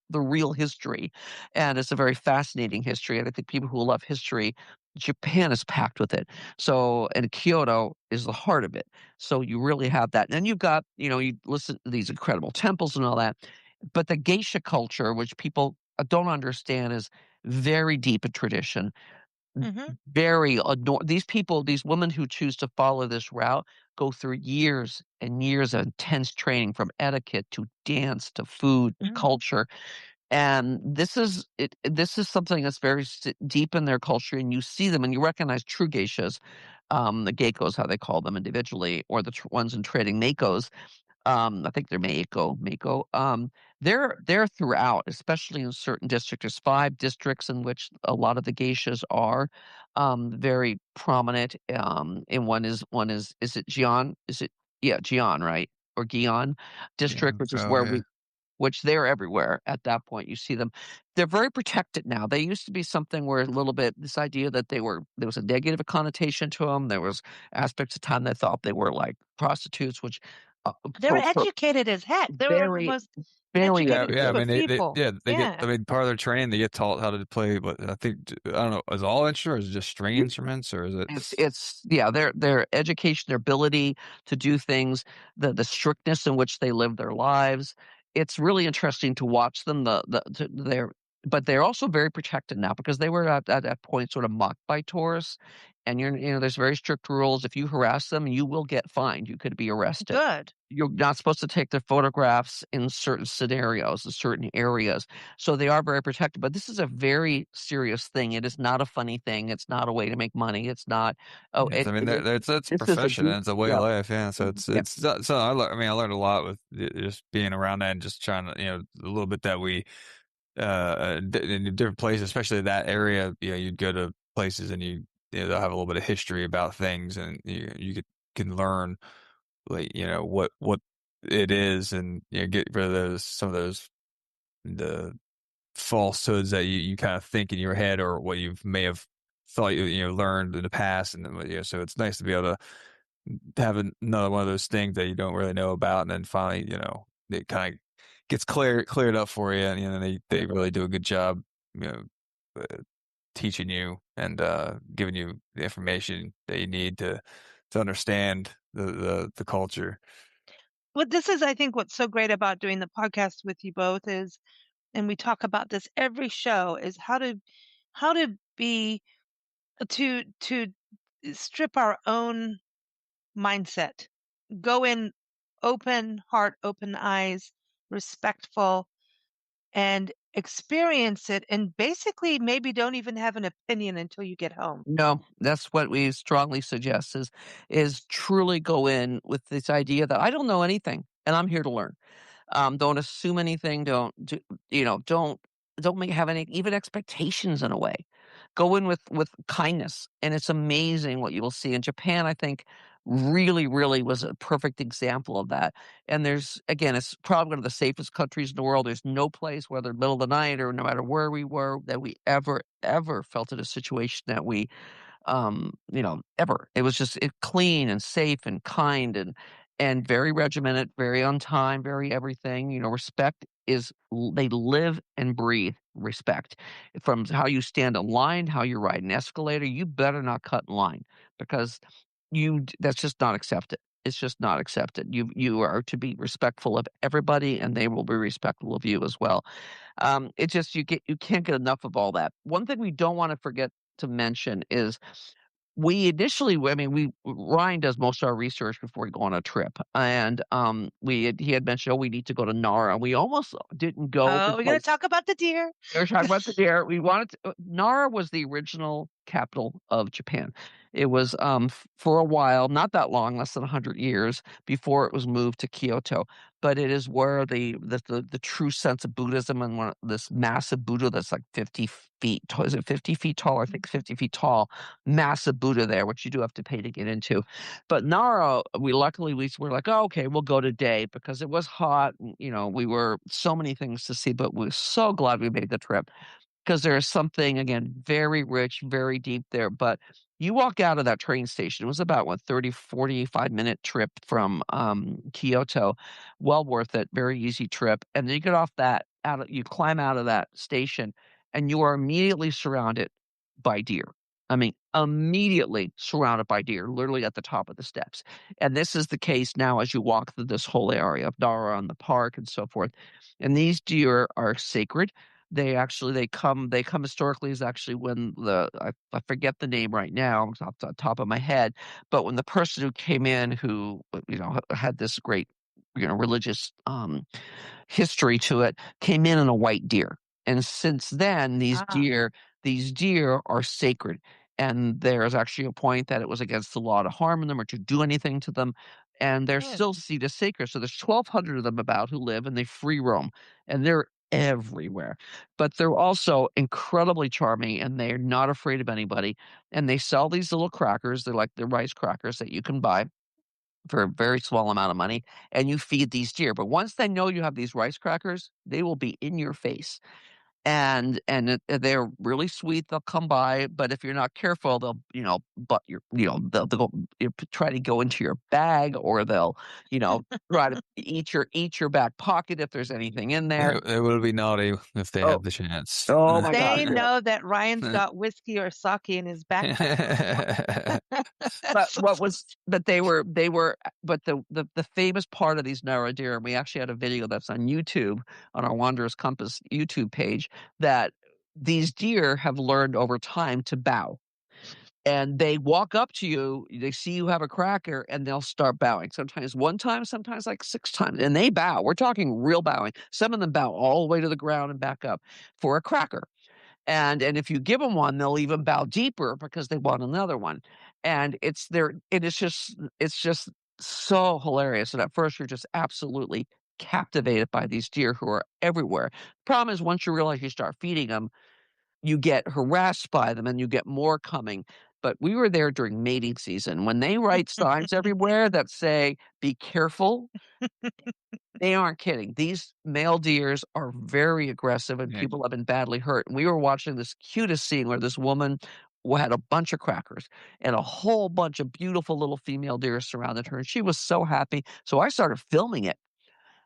the real history, and it's a very fascinating history. And I think people who love history, Japan is packed with it. So, and Kyoto is the heart of it. So you really have that. And then you've got, you listen to these incredible temples and all that. But the geisha culture, which people don't understand, is very deep in tradition.
Hmm.
These people, these women who choose to follow this route go through years and years of intense training from etiquette to dance to food to
Hmm.
culture, and this is something that's very deep in their culture, and you see them and you recognize true geishas, the geikos, how they call them individually, or the ones in trading makos. I think they're Mako. They're throughout, especially in certain districts. There's 5 districts in which a lot of the geishas are very prominent. And is it Jian? Is it yeah, Jian, right? Or Gion
Yeah.
district, which is
Oh
where
yeah.
which they're everywhere at that point. You see them. They're very protected now. They used to be something where a little bit this idea that there was a negative connotation to them. There was aspects of time they thought they were like prostitutes, which uh,
They were educated as heck. They were the
very,
most
very
Yeah,
educated
yeah. I
group
educated.
of
mean,
people.
they get. I
Yeah.
mean, part of their training, they get taught how to play. But I think I don't know. Is it all instruments, or is it just string instruments, or is it?
It's yeah, their education, their ability to do things, the strictness in which they live their lives. It's really interesting to watch them. but they're also very protected now because they were at that point sort of mocked by tourists. And there's very strict rules. If you harass them, you will get fined. You could be arrested.
Good.
You're not supposed to take their photographs in certain scenarios, in certain areas. So they are very protected. But this is a very serious thing. It is not a funny thing. It's not a way to make money. It's not. Oh,
Yes, I mean, it's a
this is a
profession and
deep.
it's a way of
Yeah,
life. Yeah, so
yeah.
so I mean, I learned a lot with just being around that and just trying to, a little bit that we in different places, especially that area. You'd go to places and they'll have a little bit of history about things, and can learn, like, what it is, and get rid of some of those the falsehoods that you kind of think in your head, or what you may have thought learned in the past. And then, so it's nice to be able to have another one of those things that you don't really know about, and then finally, it kind of gets cleared up for you, and they really do a good job, you know uh, teaching you and giving you the information that you need to understand the culture.
Well, this is, I think, what's so great about doing the podcast with you both is, and we talk about this every show, is how to be to strip our own mindset, go in open heart, open eyes, respectful, and experience it, and basically maybe don't even have an opinion until you get home.
No, that's what we strongly suggest is truly go in with this idea that I don't know anything and I'm here to learn. Don't assume anything. Don't have any even expectations in a way. Go in with kindness, and it's amazing what you will see. In Japan, I think, really, really was a perfect example of that. And it's probably one of the safest countries in the world. There's no place, whether middle of the night or no matter where we were, that we ever felt in a situation that we ever. It was just clean and safe and kind and very regimented, very on time, very everything. Respect they live and breathe respect. From how you stand in line, how you ride an escalator, you better not cut in line because that's just not accepted. It's just not accepted. You are to be respectful of everybody, and they will be respectful of you as well. It just you can't get enough of all that. One thing we don't want to forget to mention is we initially, I mean, Ryan does most of our research before we go on a trip, and he had mentioned, oh, we need to go to Nara. We almost didn't go
Oh, we're going to
because
talk about the deer.
we were talking about the deer. We wanted Nara was the original capital of Japan. It was for a while, not that long, less than 100 years before it was moved to Kyoto. But it is where the true sense of Buddhism, and this massive Buddha that's like 50 feet tall. Is it 50 feet tall? I think 50 feet tall. Massive Buddha there, which you do have to pay to get into. But Nara, we were like, oh, okay, we'll go today because it was hot. And, we were so many things to see, but we're so glad we made the trip because there is something, again, very rich, very deep there. But you walk out of that train station, it was about 45-minute trip from Kyoto. Well worth it, very easy trip. And then you get off you climb out of that station, and you are immediately surrounded by deer. I mean, immediately surrounded by deer, literally at the top of the steps. And this is the case now as you walk through this whole area of Nara and the park and so forth. And these deer are sacred. They come historically as actually when I forget the name right now off the top of my head, but when the person who came in who had this great religious history to it, came in a white deer. And since then,
Ah,
these deer are sacred. And there's actually a point that it was against the law to harm them or to do anything to them. And they're
good.
still seen as sacred. So there's 1,200 of them about who live, and they free roam. And they're everywhere. But they're also incredibly charming, and they're not afraid of anybody. And they sell these little crackers. They're like the rice crackers that you can buy for a very small amount of money, and you feed these deer. But once they know you have these rice crackers, they will be in your face. They're really sweet. They'll come by, but if you're not careful, they'll butt they'll go try to go into your bag, or they'll try to eat your back pocket if there's anything in there.
It would be naughty if they
Oh,
had the chance.
oh my God!
They know that Ryan's got whiskey or sake in his backpack.
But
So-
the famous part of these Nara deer, and we actually had a video that's on YouTube, on our Wanderers Compass YouTube page, that these deer have learned over time to bow. And they walk up to you, they see you have a cracker, and they'll start bowing. Sometimes one time, sometimes like 6 times, and they bow. We're talking real bowing. Some of them bow all the way to the ground and back up for a cracker. And if you give them one, they'll even bow deeper because they want another one. And it's just so hilarious. And at first, you're just absolutely captivated by these deer who are everywhere. Problem is, once you realize you start feeding them, you get harassed by them and you get more coming. But we were there during mating season. When they write signs everywhere that say, be careful, they aren't kidding. These male deers are very aggressive and
Yeah.
people have been badly hurt. And we were watching this cutest scene where this woman had a bunch of crackers and a whole bunch of beautiful little female deer surrounded her. And she was so happy. So I started filming it.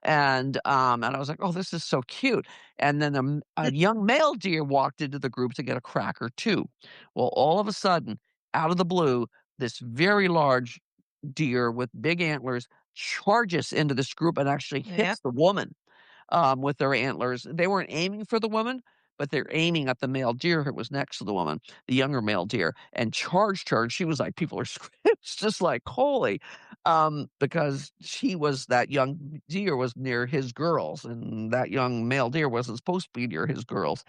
And I was like, "Oh, this is so cute." And then a young male deer walked into the group to get a cracker too. Well, all of a sudden, out of the blue, this very large deer with big antlers charges into this group and actually
Yep.
hits the woman with their antlers. They weren't aiming for the woman, but they're aiming at the male deer who was next to the woman, the younger male deer, and charged her. And she was like, people are screaming. It's just like, holy, because that young deer was near his girls, and that young male deer wasn't supposed to be near his girls.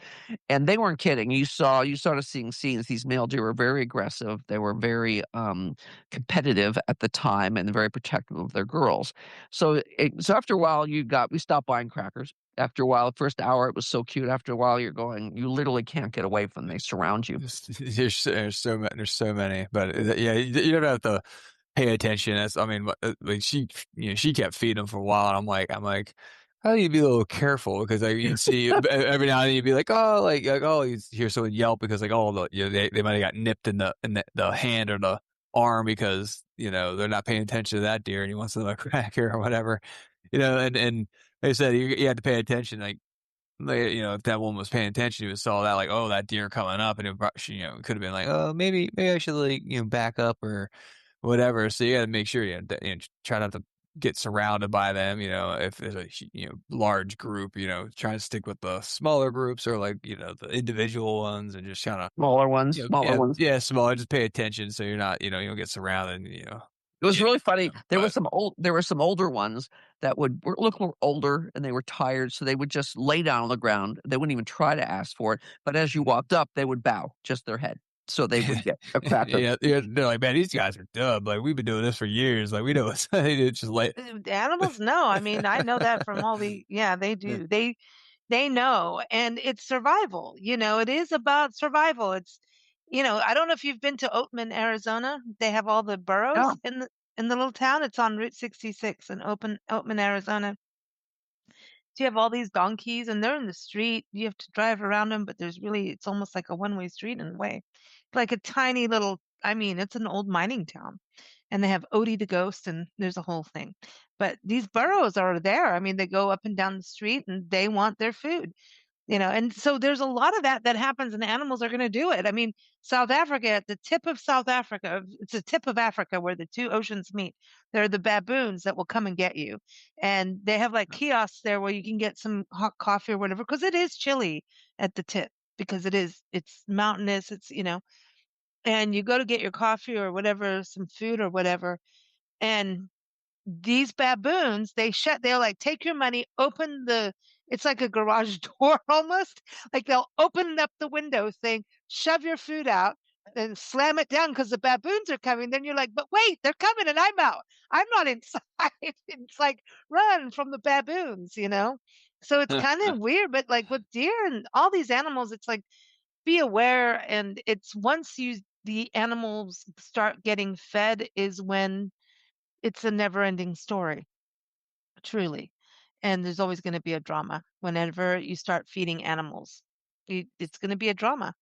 And they weren't kidding. You started seeing scenes. These male deer were very aggressive. They were very competitive at the time and very protective of their girls. So after a while, we stopped buying crackers. After a while, the first hour, it was so cute. After a while, you literally can't get away from them. They surround you.
There's so many, but yeah, you don't have to pay attention. That's, I mean, like she kept feeding them for a while, and I'm like, how do you be a little careful? Because like you'd see every now and then you'd be like, oh, like oh, you hear someone yelp because like oh, they might have got nipped in the hand or the arm because they're not paying attention to that deer and he wants another cracker or whatever, and they said you had to pay attention, like if that woman was paying attention, you would saw that like, oh, that deer coming up, and could have been like, oh, maybe I should like back up or whatever. So you got to make sure try not to get surrounded by them. If there's a large group, try to stick with the smaller groups or like the individual ones and just kind of
Smaller ones.
yeah, smaller. Just pay attention so you're not you don't get surrounded.
It was
Yeah,
really funny. There
but
were some older ones that look more older and they were tired, so they would just lay down on the ground. They wouldn't even try to ask for it. But as you walked up, they would bow just their head. So they would get a cracker.
yeah, they're like, man, these guys are dumb. Like we've been doing this for years. Like we know it's just like
The animals know. I mean, I know that from yeah, they do. They know, and it's survival. It is about survival. I don't know if you've been to Oatman, Arizona. They have all the
Yeah.
burrows in the little town. It's on Route 66 in Oatman, Arizona. So you have all these donkeys, and they're in the street. You have to drive around them, but it's almost like a one-way street in a way, like a tiny little. I mean, it's an old mining town, and they have Odie the ghost, and there's a whole thing. But these burrows are there. I mean, they go up and down the street, and they want their food. And so there's a lot of that happens, and animals are going to do it. I mean, South Africa, at the tip of South Africa, it's the tip of Africa where the two oceans meet. There are the baboons that will come and get you, and they have like kiosks there where you can get some hot coffee or whatever, because it is chilly at the tip, because it's mountainous, and you go to get your coffee or whatever, some food or whatever, and these baboons, they'll like take your money, it's like a garage door almost. Like they'll open up the window thing, shove your food out, and slam it down because the baboons are coming. Then you're like, but wait, they're coming and I'm out. I'm not inside. It's like run from the baboons. So it's kind of weird, but like with deer and all these animals, it's like be aware. And it's once the animals start getting fed is when it's a never-ending story, truly. And there's always going to be a drama whenever you start feeding animals. It's going to be a drama.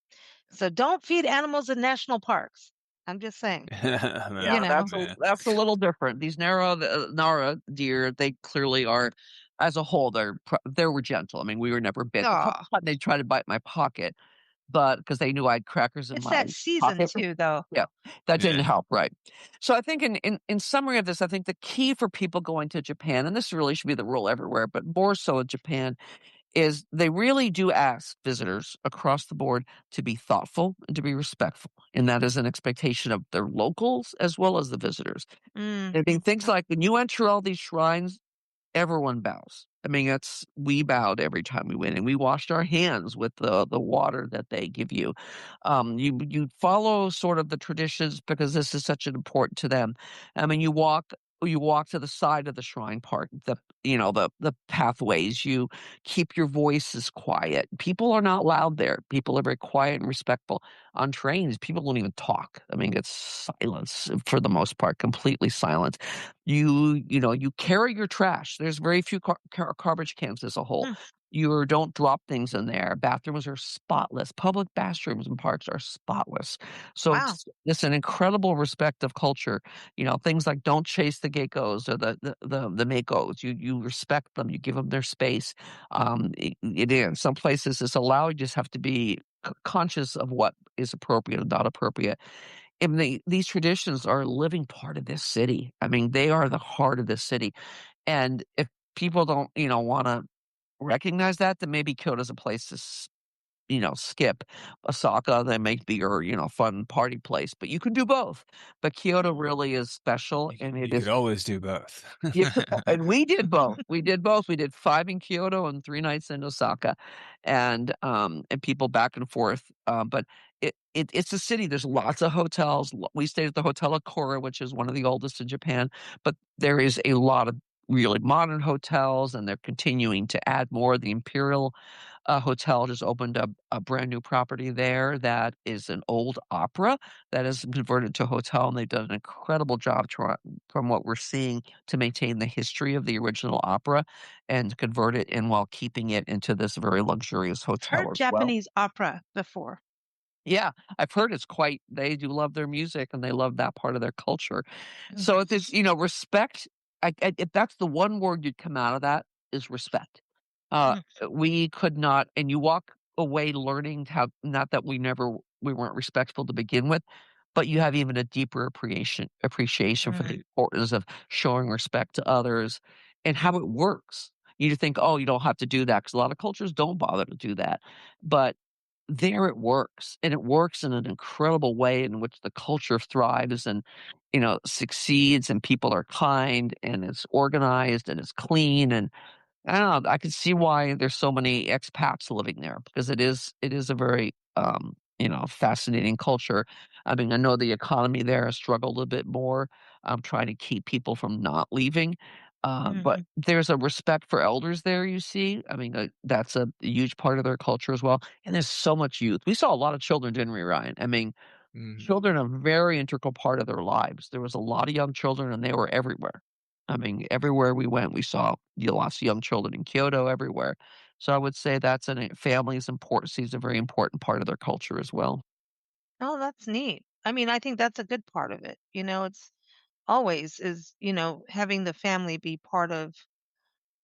So don't feed animals in national parks. I'm just saying.
Yeah,
You know.
that's a little different. These Nara deer, they clearly are, as a whole, they were gentle. I mean, we were never bit. A couple
Aw,
times they tried to bite my pocket, but because they knew I had crackers in
it's
my
that season
pocket.
too, though.
Yeah, that didn't
yeah.
help, right? So I think in summary of this, I think the key for people going to Japan, and this really should be the rule everywhere, but more so in Japan, is they really do ask visitors across the board to be thoughtful and to be respectful, and that is an expectation of their locals as well as the visitors.
Mm.
I mean, things like when you enter all these shrines, everyone bows. I mean, it's we bowed every time we went, and we washed our hands with the water that they give you. You follow sort of the traditions because this is such an important to them. I mean, you walk to the side of the shrine part, the pathways. You keep your voices quiet. People are not loud there. People are very quiet and respectful. On trains, people don't even talk. I mean, it's silence for the most part, completely silent. You carry your trash. There's very few garbage cans as a whole.
Hmm.
You don't drop things in there. Bathrooms are spotless. Public bathrooms and parks are spotless. So
Wow.
it's an incredible respect of culture. Things like don't chase the geckos or the makos. You respect them. You give them their space. It is some places it's allowed. You just have to be conscious of what is appropriate and not appropriate. And these traditions are a living part of this city. I mean, they are the heart of this city. And if people don't, want to recognize that, then maybe Kyoto's a place to skip. Osaka, that may be your, fun party place, but you can do both. But Kyoto really is special, and it
You could
is.
always do both.
Yeah, and we did both. We did both. We did 5 in Kyoto and 3 nights in Osaka, and people back and forth. But it's a city. There's lots of hotels. We stayed at the Hotel Akora, which is one of the oldest in Japan, but there is a lot of really modern hotels, and they're continuing to add more. The Imperial Hotel just opened up a brand new property there that is an old opera that is converted to a hotel, and they've done an incredible job from what we're seeing to maintain the history of the original opera and convert it in while keeping it into this very luxurious hotel
Heard
as well.
Japanese opera before.
Yeah, I've heard they do love their music and they love that part of their culture.
Mm.
So if it's, respect, if that's the one word you'd come out of that is respect. Uh,
Mm.
we could not, and you walk away learning how, not that we weren't respectful to begin with, but you have even a deeper appreciation for the
Mm.
importance of showing respect to others and how it works. You think, oh, you don't have to do that because a lot of cultures don't bother to do that. But there it works, and it works in an incredible way in which the culture thrives and, succeeds, and people are kind, and it's organized, and it's clean, and I don't know, I can see why there's so many expats living there because it is a very, fascinating culture. I mean, I know the economy there has struggled a bit more, trying to keep people from not leaving, but
Mhm.
there's a respect for elders there, you see. I mean, that's a huge part of their culture as well, and there's so much youth. We saw a lot of children, didn't we, Ryan? I mean,
Mhm.
children are a very integral part of their lives. There was a lot of young children, and they were everywhere. I mean, everywhere we went, we saw lots of young children in Kyoto, everywhere. So I would say that's family is important. Is a very important part of their culture as well.
Oh, that's neat. I mean, I think that's a good part of it. It's always is, having the family be part of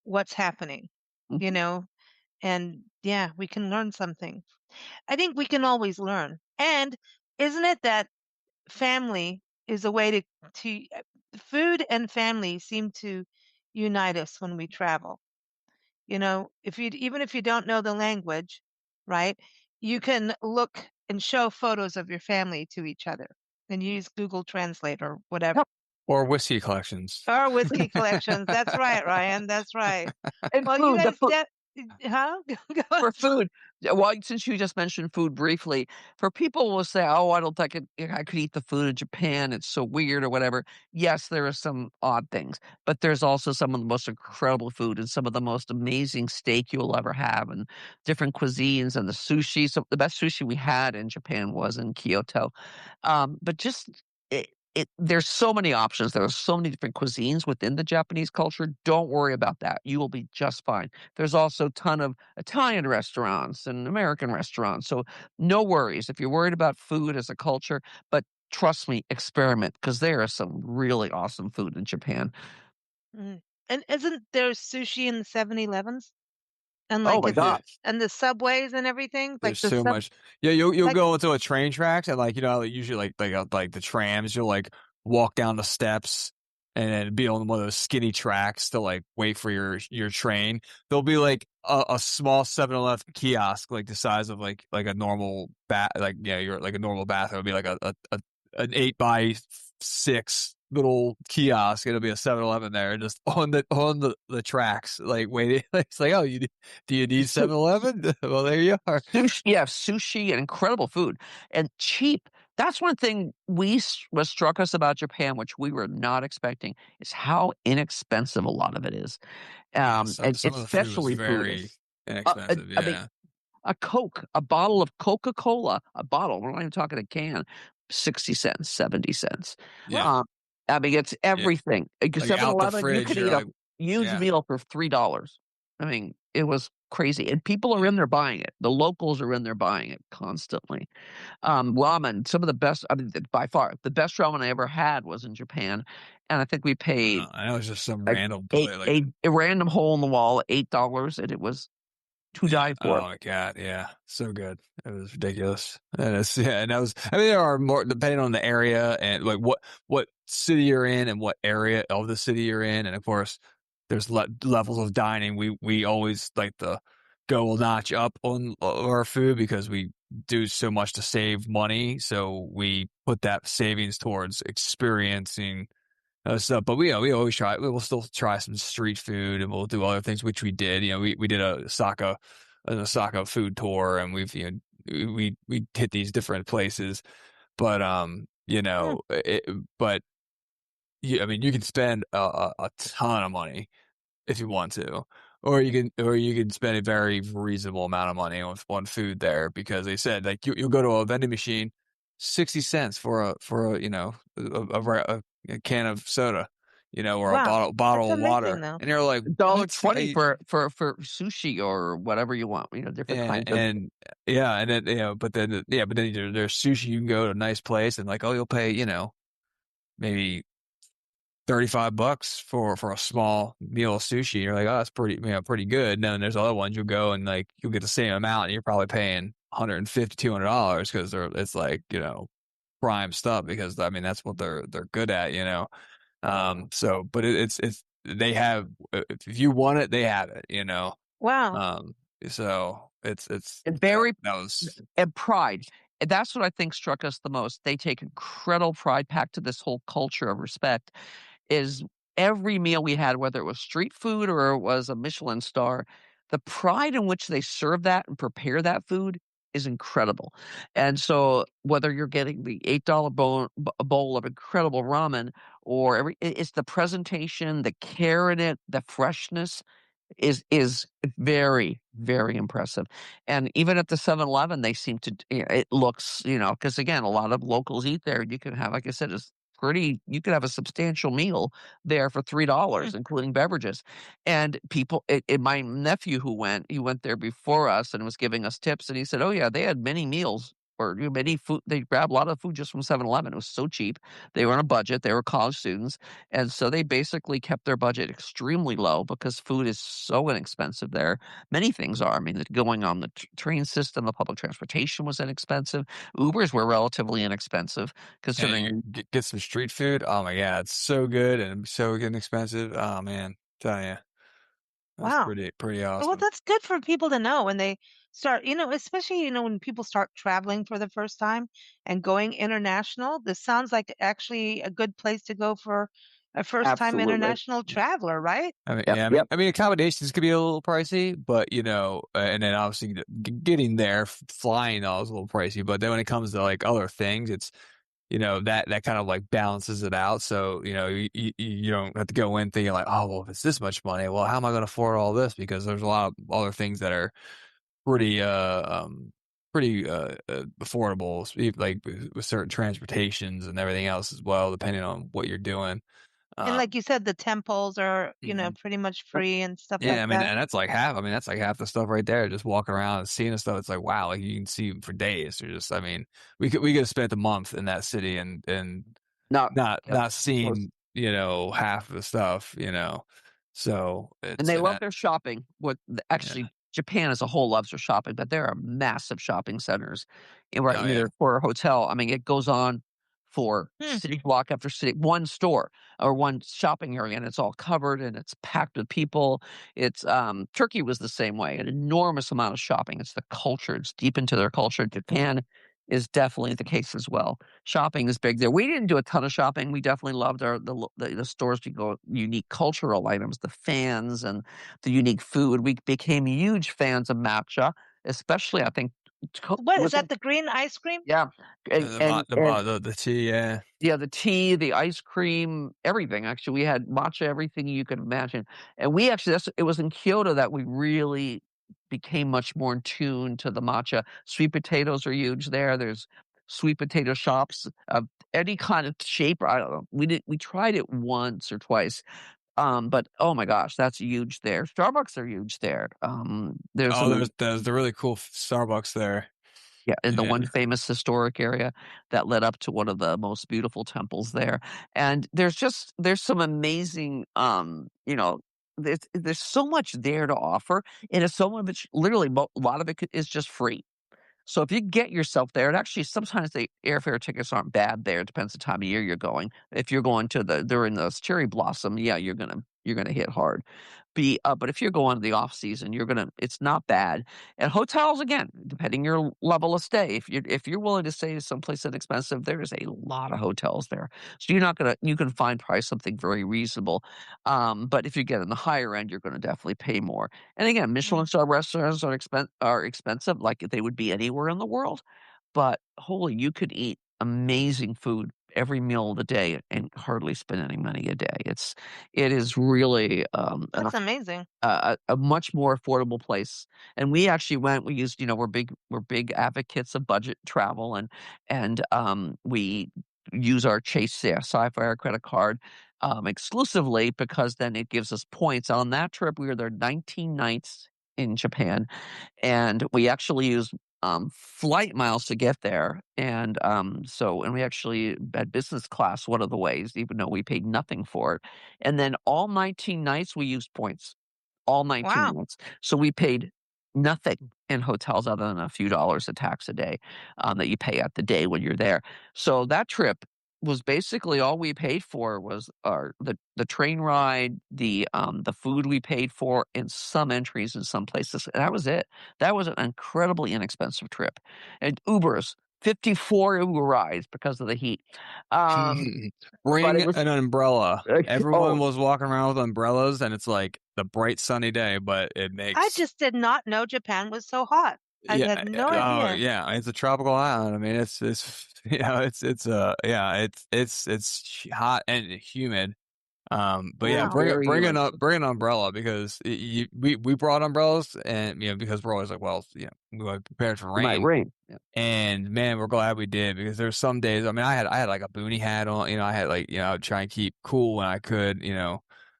what's happening, you
Mhm.
know, and yeah, we can learn something. I think we can always learn. And isn't it that family is a way to food and family seem to unite us when we travel. If you even if you don't know the language, right? You can look and show photos of your family to each other and use Google Translate or whatever.
Yep.
Or whiskey collections.
Or whiskey collections. That's right, Ryan. That's right.
And
Well, you
food, the
guys,
food.
huh? Go on.
For food, yeah, well, since you just mentioned food briefly, for people who will say, "Oh, I don't think I could eat the food in Japan. It's so weird," or whatever. Yes, there are some odd things, but there's also some of the most incredible food and some of the most amazing steak you'll ever have, and different cuisines and the sushi. So the best sushi we had in Japan was in Kyoto. But just there's so many options. There are so many different cuisines within the Japanese culture. Don't worry about that. You will be just fine. There's also a ton of Italian restaurants and American restaurants. So no worries if you're worried about food as a culture, but trust me, experiment because there is some really awesome food in Japan.
Mm. And isn't there sushi in the 7-Elevens? And
Oh
like
my
it's
Yeah.
gosh.
and the subways and everything? Like
There's
the
so
sub
much. Yeah, you'll
like
go into a train tracks and like usually like the trams, you'll like walk down the steps and then be on one of those skinny tracks to like wait for your train. There'll be like a small 7-Eleven kiosk, like the size of like a normal like yeah, you're like a normal bathroom. It'll be like a an 8x6 little kiosk. It'll be a 7-Eleven there, just on the tracks, like waiting. It's like, oh, do you need
Su
7-Eleven? Well, there you are.
Sushi, yeah, sushi and incredible food and cheap. That's one thing what struck us about Japan, which we were not expecting, is how inexpensive a lot of it is.
Yeah,
And
some of the food was
especially food.
very inexpensive.
I mean,
Yeah,
a Coke, a bottle of Coca-Cola, a bottle, we're not even talking a can, 60 cents, 70 cents.
Wow.
yeah,
Um, I mean, it's
yeah.
everything.
Like out the
7-Eleven, you
fridge,
could
you're
eat a
like,
used
yeah,
meal for $3. I mean, it was crazy. And people are
yeah.
in there buying it. The locals are in there buying it constantly. Ramen, some of the best, I mean, by far, the best ramen I ever had was in Japan. And I think we paid
I know it's just some
like
random play, like
a random hole in the wall, $8, and it was to
yeah.
die
Oh
for.
my god, yeah, so good. It was ridiculous. And it's yeah, and that was. I mean, there are more depending on the area and like what city you're in and what area of the city you're in, and of course, there's levels of dining. We always like to go a notch up on our food because we do so much to save money. So we put that savings towards experiencing stuff. But we always try. We will still try some street food, and we'll do other things, which we did. You know, we did an Osaka food tour, and we've we hit these different places. But
Hmm.
but I mean, you can spend a ton of money if you want to, or you can spend a very reasonable amount of money on food there because they said like you'll go to a vending machine, 60 cents for a a can of soda, or a
Wow. That's
bottle of water,
amazing, though.
and you're like,
Dollar
what?
20 for sushi or whatever you want, different kinds of
And yeah, and then but then there's sushi. You can go to a nice place and like, oh, you'll pay maybe $35 for a small meal of sushi. You're like, oh, that's pretty good. And then there's other ones you'll go and like you'll get the same amount and you're probably paying 150, $200 because it's like, prime stuff because I mean that's what they're good at. So but it's they have if you want it, they have it.
Wow.
Um so it's
and
that
very
that was
and pride. And that's what I think struck us the most. They take incredible pride back to this whole culture of respect. Is every meal we had, whether it was street food or it was a Michelin star, the pride in which they serve that and prepare that food is incredible. And so whether you're getting the $8 bowl of incredible ramen or it's the presentation, the care in it, the freshness is very, very impressive. And even at the 7-Eleven, they seem to it looks, because again, a lot of locals eat there. You can have, like I said, it's pretty you could have a substantial meal there for $3, including beverages. And my nephew he went there before us and was giving us tips, and he said, "Oh yeah, they had many meals or many food. They grabbed a lot of food just from 7-Eleven. It was so cheap. They were on a budget. They were college students, and so they basically kept their budget extremely low because food is so inexpensive there. Many things are. I mean, going on the train system, the public transportation was inexpensive. Ubers were relatively inexpensive
and you
considering.
get some street food. Oh my God, it's so good and so inexpensive. Oh man, tell you, that's
Wow.
pretty
Well,
awesome.
that's good for people to know when they start, especially, when people start traveling for the first time and going international. This sounds like actually a good place to go for a first time
Absolutely.
international traveler, right?
I mean,
Yep,
yeah,
yep.
I mean, accommodations could be a little pricey, but and then obviously getting there, flying and all is a little pricey. But then when it comes to like other things, it's that kind of like balances it out. So you don't have to go in thinking like, oh well, if it's this much money, well, how am I going to afford all this? Because there's a lot of other things that are pretty affordable, like with certain transportations and everything else as well, depending on what you're doing.
And
Um,
like you said, the temples are,
mhm.
pretty much
Yep.
free and stuff
Yeah,
like
I mean,
that.
and that's like half. I mean, that's like half the stuff right there. Just walking around and seeing the stuff. It's like wow, like you can see for days. Or just, I mean, we could have spent a month in that city and
No, yep,
not
of course.
seen half the stuff. So
And
it's
they
and
love
that
their shopping.
yeah,
Actually, Japan as a whole loves their shopping, but there are massive shopping centers,
oh
right near
yeah,
for a hotel. I mean, it goes on for
Hmm.
city block after city, one store or one shopping area, and it's all covered and it's packed with people. It's Turkey was the same way, an enormous amount of shopping. It's the culture, it's deep into their culture. Japan is definitely the case as well. Shopping is big there. We didn't do a ton of shopping. We definitely loved the stores to go unique cultural items, the fans and the unique food. We became huge fans of matcha, especially I think
What is
was
that?
it
The green ice cream?
yeah, and
The tea, yeah.
yeah, the tea, the ice cream, everything. Actually, we had matcha, everything you could imagine. And we actually, it was in Kyoto that we really became much more in tune to the matcha. Sweet potatoes are huge there. There's sweet potato shops of any kind of shape. I don't know. We tried it once or twice. But oh my gosh, that's huge there. Starbucks are huge there. There's
Oh,
an
there's the really cool Starbucks there.
Yeah, in the
Yeah.
one famous historic area that led up to one of the most beautiful temples there. And there's some amazing, there's so much there to offer, and it's so much literally a lot of it is just free. So if you get yourself there, and actually sometimes the airfare tickets aren't bad there. It depends the time of year you're going. If you're going to during the cherry blossom, yeah, you're gonna hit hard. But if you're going to the off season, it's not bad. And hotels again, depending your level of stay. If you're willing to stay someplace inexpensive, there is a lot of hotels there. So you can find probably something very reasonable. But if you get in the higher end, you're gonna definitely pay more. And again, Michelin
Mm.
star restaurants are expensive like they would be anywhere in the world. But holy, you could eat amazing food every meal of the day and hardly spend any money a day. It is really
That's amazing.
a much more affordable place. And we actually went. We used, we're big advocates of budget travel, and we use our Chase Sapphire credit card exclusively because then it gives us points. On that trip, we were there 19 nights in Japan, and we actually used flight miles to get there. And we actually had business class one of the ways, even though we paid nothing for it. And then all 19 nights we used points, all 19
Wow.
nights. So we paid nothing in hotels other than a few dollars of tax a day that you pay at the day when you're there. So that trip was basically all we paid for was the train ride, the food we paid for, and some entries in some places. And that was it. That was an incredibly inexpensive trip. And Ubers, 54 Uber rides because of the heat. But it
Bring
was
an umbrella. Everyone
oh
was walking around with umbrellas, and it's like the bright sunny day, but it
I
makes
just did not know Japan was so hot. I
yeah,
had no
oh
idea.
yeah, it's a tropical island. I mean, it's it's hot and humid. But yeah,
Wow.
very humid.
bring an umbrella because we brought umbrellas, and because we're always like, well, we want to be prepared for
It might
rain.
rain. Yeah.
And man, we're glad we did because there's some days. I mean, I had like a boonie hat on. I had like I would try and keep cool when I could.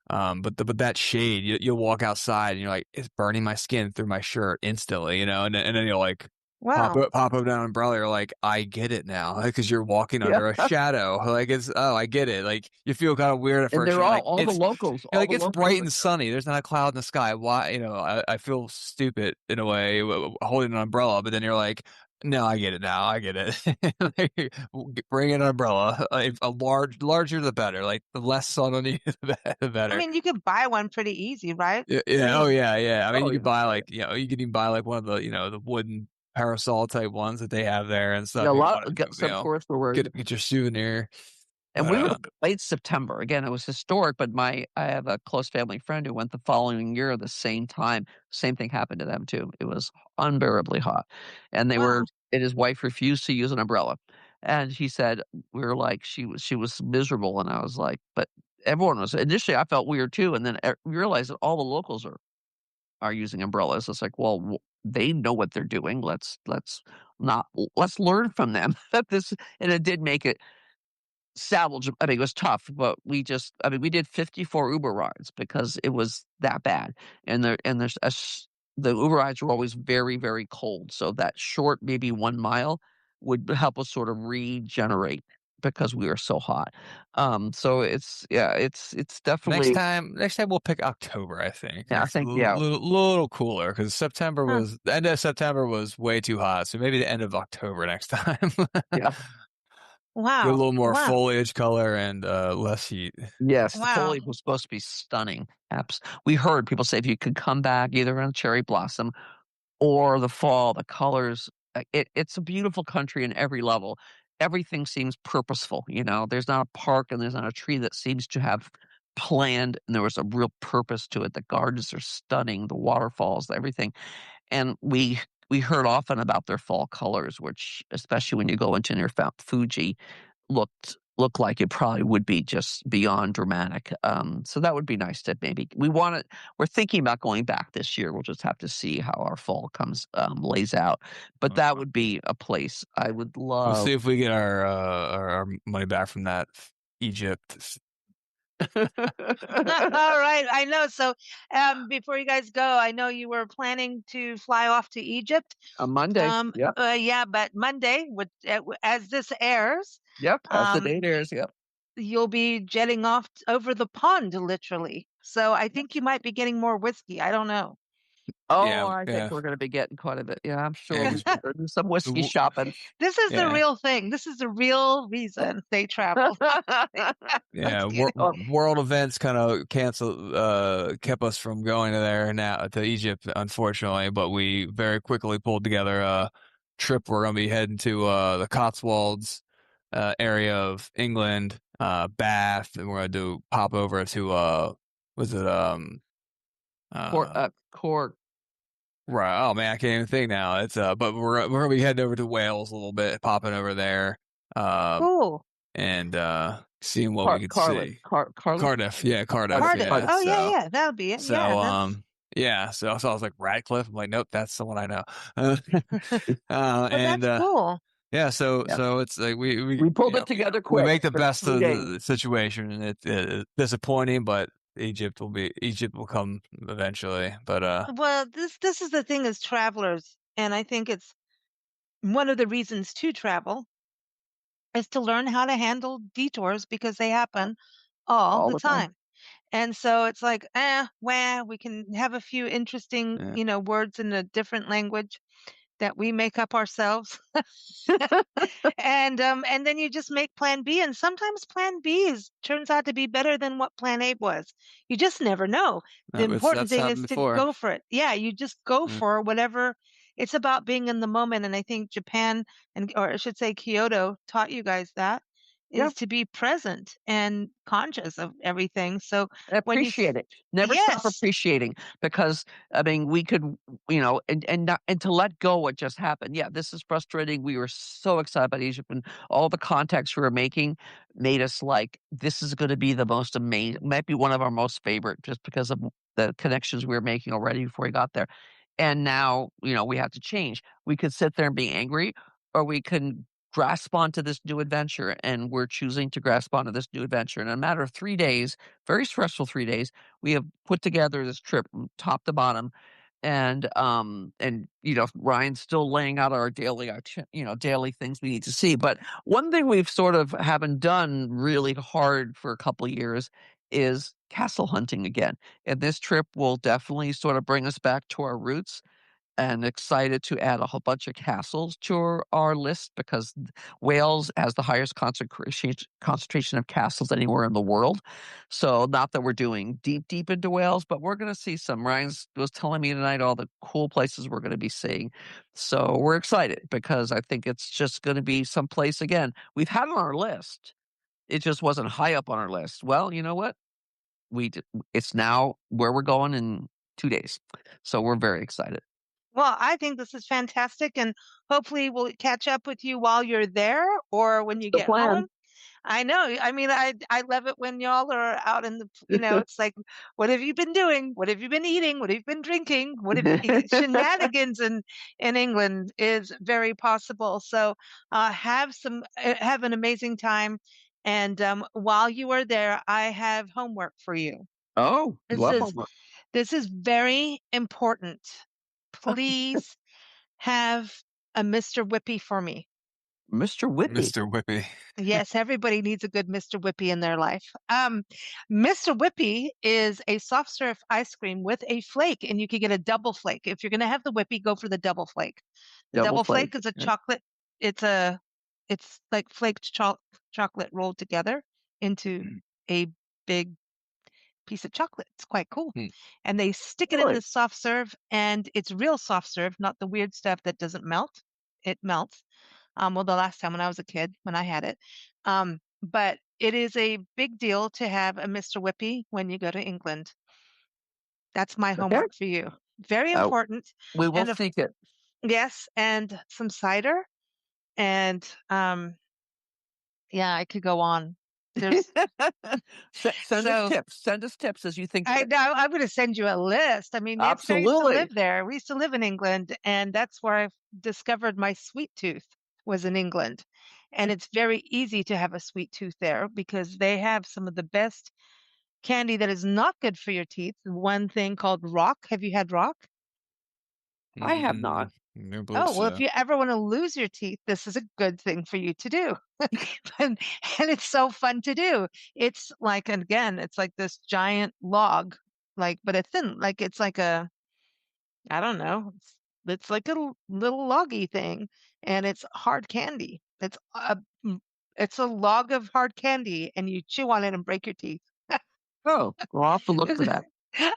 But that shade, you'll walk outside and you're like, it's burning my skin through my shirt instantly. And then you'll like
Wow.
pop up down an umbrella. You're like, I get it now because you're walking
Yeah.
under a shadow. Like I get it. Like you feel kind of weird at
And
first.
they're
You're like,
all the locals,
you're
all
like
the
it's
locals
bright
are
and sunny. There's not a cloud in the sky. Why? I feel stupid in a way holding an umbrella, but then you're like, no, I get it now. I get it. Like, bring an umbrella. Like, larger the better. Like the less sun on you, the
I
better.
mean, you could buy one pretty easy, right?
Yeah,
I
yeah. Oh
mean,
yeah, yeah. I mean,
oh
you could
yeah.
buy
Oh yeah.
like you could even buy like one of the the wooden parasol type ones that they have there and
Yeah,
stuff.
a
If you
lot
want to,
some tourists were wearing them.
get your souvenir.
And
But
we were there late September. Again, it was historic, but I have a close family friend who went the following year at the same time. Same thing happened to them too. It was unbearably hot. And
wow.
his wife refused to use an umbrella. And he said we were like she was miserable, and I was like, but everyone was initially I felt weird too, and then realized that all the locals are using umbrellas. It's like, well, they know what they're doing. Let's learn from them. That this and it did make it salvageable. I mean, it was tough, but we did 54 Uber rides because it was that bad. The Uber rides were always very, very cold. So that short, maybe 1 mile would help us sort of regenerate because we were so hot. So it's definitely,
next time we'll pick October. I think
yeah, I
it's a
think, yeah,
little cooler because
Huh.
The end of September was way too hot. So maybe the end of October next time.
yeah.
Get a
Wow.
little more
Wow.
foliage color and less heat.
Yes, the
Wow.
foliage was supposed to be stunning. We heard people say if you could come back either on cherry blossom or the fall, the colors, it's a beautiful country in every level. Everything seems purposeful, you know. There's not a park and there's not a tree that seems to have planned and there was a real purpose to it. The gardens are stunning, the waterfalls, everything. And we heard often about their fall colors, which especially when you go into near Fuji, look like it probably would be just beyond dramatic. So that would be nice to maybe we're thinking about going back this year. We'll just have to see how our fall comes lays out. But that would be a place I would
We'll
love.
see if we get our money back from that Egypt.
All right. I know. So, before you guys go, I know you were planning to fly off to Egypt.
A Monday. Yep.
Yeah, but Monday, as this airs,
Yep. As the
um,
date airs. Yep.
you'll be jetting off over the pond, literally. So I think you might be getting more whiskey. I don't know.
Oh,
Yeah,
I think
yeah,
we're going to be getting quite a bit. Yeah, I'm sure
yeah.
we better do some
The
whiskey
w-
shopping.
This is the
Yeah,
real thing. This is the real reason they travel. I'm
yeah.
just kidding.
World events kind of kept us from going to there now to Egypt, unfortunately. But we very quickly pulled together a trip. We're gonna be heading to the Cotswolds area of England, Bath, and we're gonna do pop over to was it
Court,
uh
court.
right? Oh man, I can't even think now. It's but we're gonna be heading over to Wales a little bit, popping over there. Um.
Cool.
and seeing what we could see.
Cardiff.
Cardiff, yeah, Cardiff,
Cardiff.
yeah.
Cardiff.
Oh, yeah,
So,
yeah. That'll be it. Yeah,
so
that's
yeah. So I was like Radcliffe. I'm like, nope, that's the one I know.
well,
And
that's cool.
yeah. So
Yep.
it's like we
We pulled it together
we
quick
make the
for
best
3 days.
of the situation, and it's disappointing, but Egypt will come eventually. But
Well, this is the thing as travelers, and I think it's one of the reasons to travel is to learn how to handle detours because they happen all
All
the
the time.
time. And so it's like, we can have a few interesting,
yeah,
words in a different language that we make up ourselves. And then you just make plan B, and sometimes plan B turns out to be better than what plan A was. You just never know. The important
that's
thing is
happened
to
before.
go for it. Yeah, you just go
Yeah,
for whatever. It's about being in the moment, and I think Japan, or I should say Kyoto, taught you guys that
Yeah.
is to be present and conscious of everything. So when
Appreciate it. Never stop
yes,
appreciating because I mean we could and to let go what just happened. Yeah, this is frustrating. We were so excited about Egypt and all the contacts we were making made us like this is going to be the most amazing, might be one of our most favorite just because of the connections we were making already before we got there. And now, we have to change. We could sit there and be angry or we can grasp onto this new adventure, and we're choosing to grasp onto this new adventure. In a matter of 3 days, very stressful 3 days, we have put together this trip from top to bottom, and Ryan's still laying out our daily things we need to see. But one thing we've sort of haven't done really hard for a couple of years is castle hunting again. And this trip will definitely sort of bring us back to our roots and excited to add a whole bunch of castles to our list because Wales has the highest concentration of castles anywhere in the world. So not that we're doing deep into Wales, but we're going to see some. Ryan was telling me tonight all the cool places we're going to be seeing. So we're excited because I think it's just going to be someplace again. We've had it on our list. It just wasn't high up on our list. Well, you know what? It's now where we're going in 2 days. So we're very excited.
well, I think this is fantastic, and hopefully we'll catch up with you while you're there or when you
The
get
plan.
home. I know. I mean, I love it when y'all are out in it's like, what have you been doing? What have you been eating? What have you been drinking? What have shenanigans in England is very possible. So, have an amazing time. And while you are there, I have homework for you.
Oh,
This
love
is
homework.
this is very important. Please have a Mr. Whippy for me.
Mr. Whippy.
Mr. Whippy.
Yes, everybody needs a good Mr. Whippy in their life. Mr. Whippy is a soft serve ice cream with a flake, and you can get a double flake. If you're going to have the Whippy, go for the double flake. The
Double
double
flake.
flake is a
Yeah.
chocolate. It's a It's like flaked chocolate rolled together into a big piece of chocolate. It's quite cool.
Hmm.
And they stick it in
Really?
the soft serve, and it's real soft serve, not the weird stuff that doesn't melt. It melts. Well, the last time when I was a kid, when I had it. But it is a big deal to have a Mr. Whippy when you go to England. That's my
Okay.
homework for you. Very
Uh,
important.
we will
And of
seek it.
yes, and some cider. And yeah, I could go on. There's
Send us
so
tips. Send us tips as you think
I
fit.
know I'm going to send you a list. I mean, Nancy and I used to live
Absolutely.
there. We used to live in England, and that's where I discovered my sweet tooth was in England. And it's very easy to have a sweet tooth there because they have some of the best candy that is not good for your teeth. One thing called rock. Have you had rock?
I have not.
No believe
Oh, well, if
so.
you ever want to lose your teeth, this is a good thing for you to do. and, and it's so fun to do. It's like, and again, it's like this giant log, like, but it's thin, like it's like a, I don't know, it's like a little loggy thing, and it's hard candy. It's a log of hard candy, and you chew on it and break your teeth.
Oh, we'll have to look for that.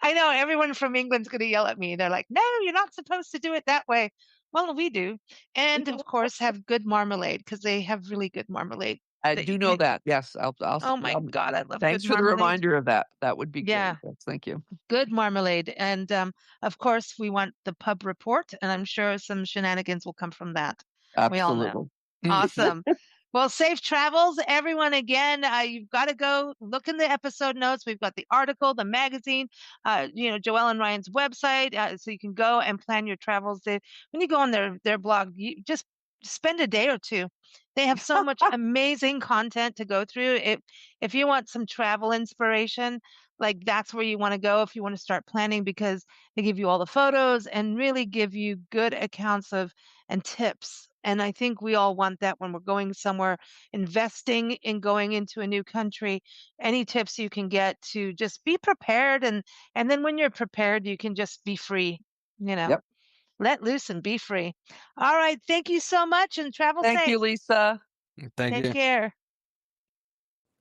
I know everyone from England's going to yell at me. They're like, "No, you're not supposed to do it that way." Well, we do, and of course, have good marmalade because they have really good marmalade
I
that
do
you
know
make.
that. Yes,
Oh my God, I love good
thanks for the
marmalade.
reminder of that. That would be great.
Yeah,
Yes, thank you.
good marmalade, and of course, we want the pub report, and I'm sure some shenanigans will come from that. We all know.
Absolutely.
Awesome. Well, safe travels, everyone. Again, you've got to go look in the episode notes. We've got the article, the magazine, Joelle and Ryan's website, so you can go and plan your travels. When you go on their blog, you just spend a day or two. They have so much amazing content to go through. If you want some travel inspiration, like that's where you want to go if you want to start planning because they give you all the photos and really give you good accounts of and tips. And I think we all want that when we're going somewhere, investing in going into a new country. Any tips you can get to just be prepared, and then when you're prepared, you can just be free. You know,
Yep.
let loose and be free. All right, thank you so much, and travel
Thank you,
safe.
Lisa.
Thank
Take
you.
care.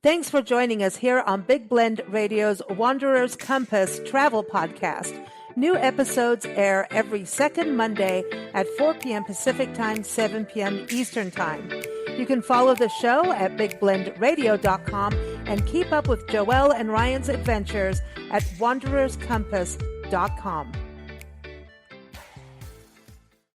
Thanks for joining us here on Big Blend Radio's Wanderer's Compass Travel Podcast. New episodes air every second Monday at 4 p.m. Pacific Time, 7 p.m. Eastern Time. You can follow the show at bigblendradio.com and keep up with Joelle and Ryan's adventures at wandererscompass.com.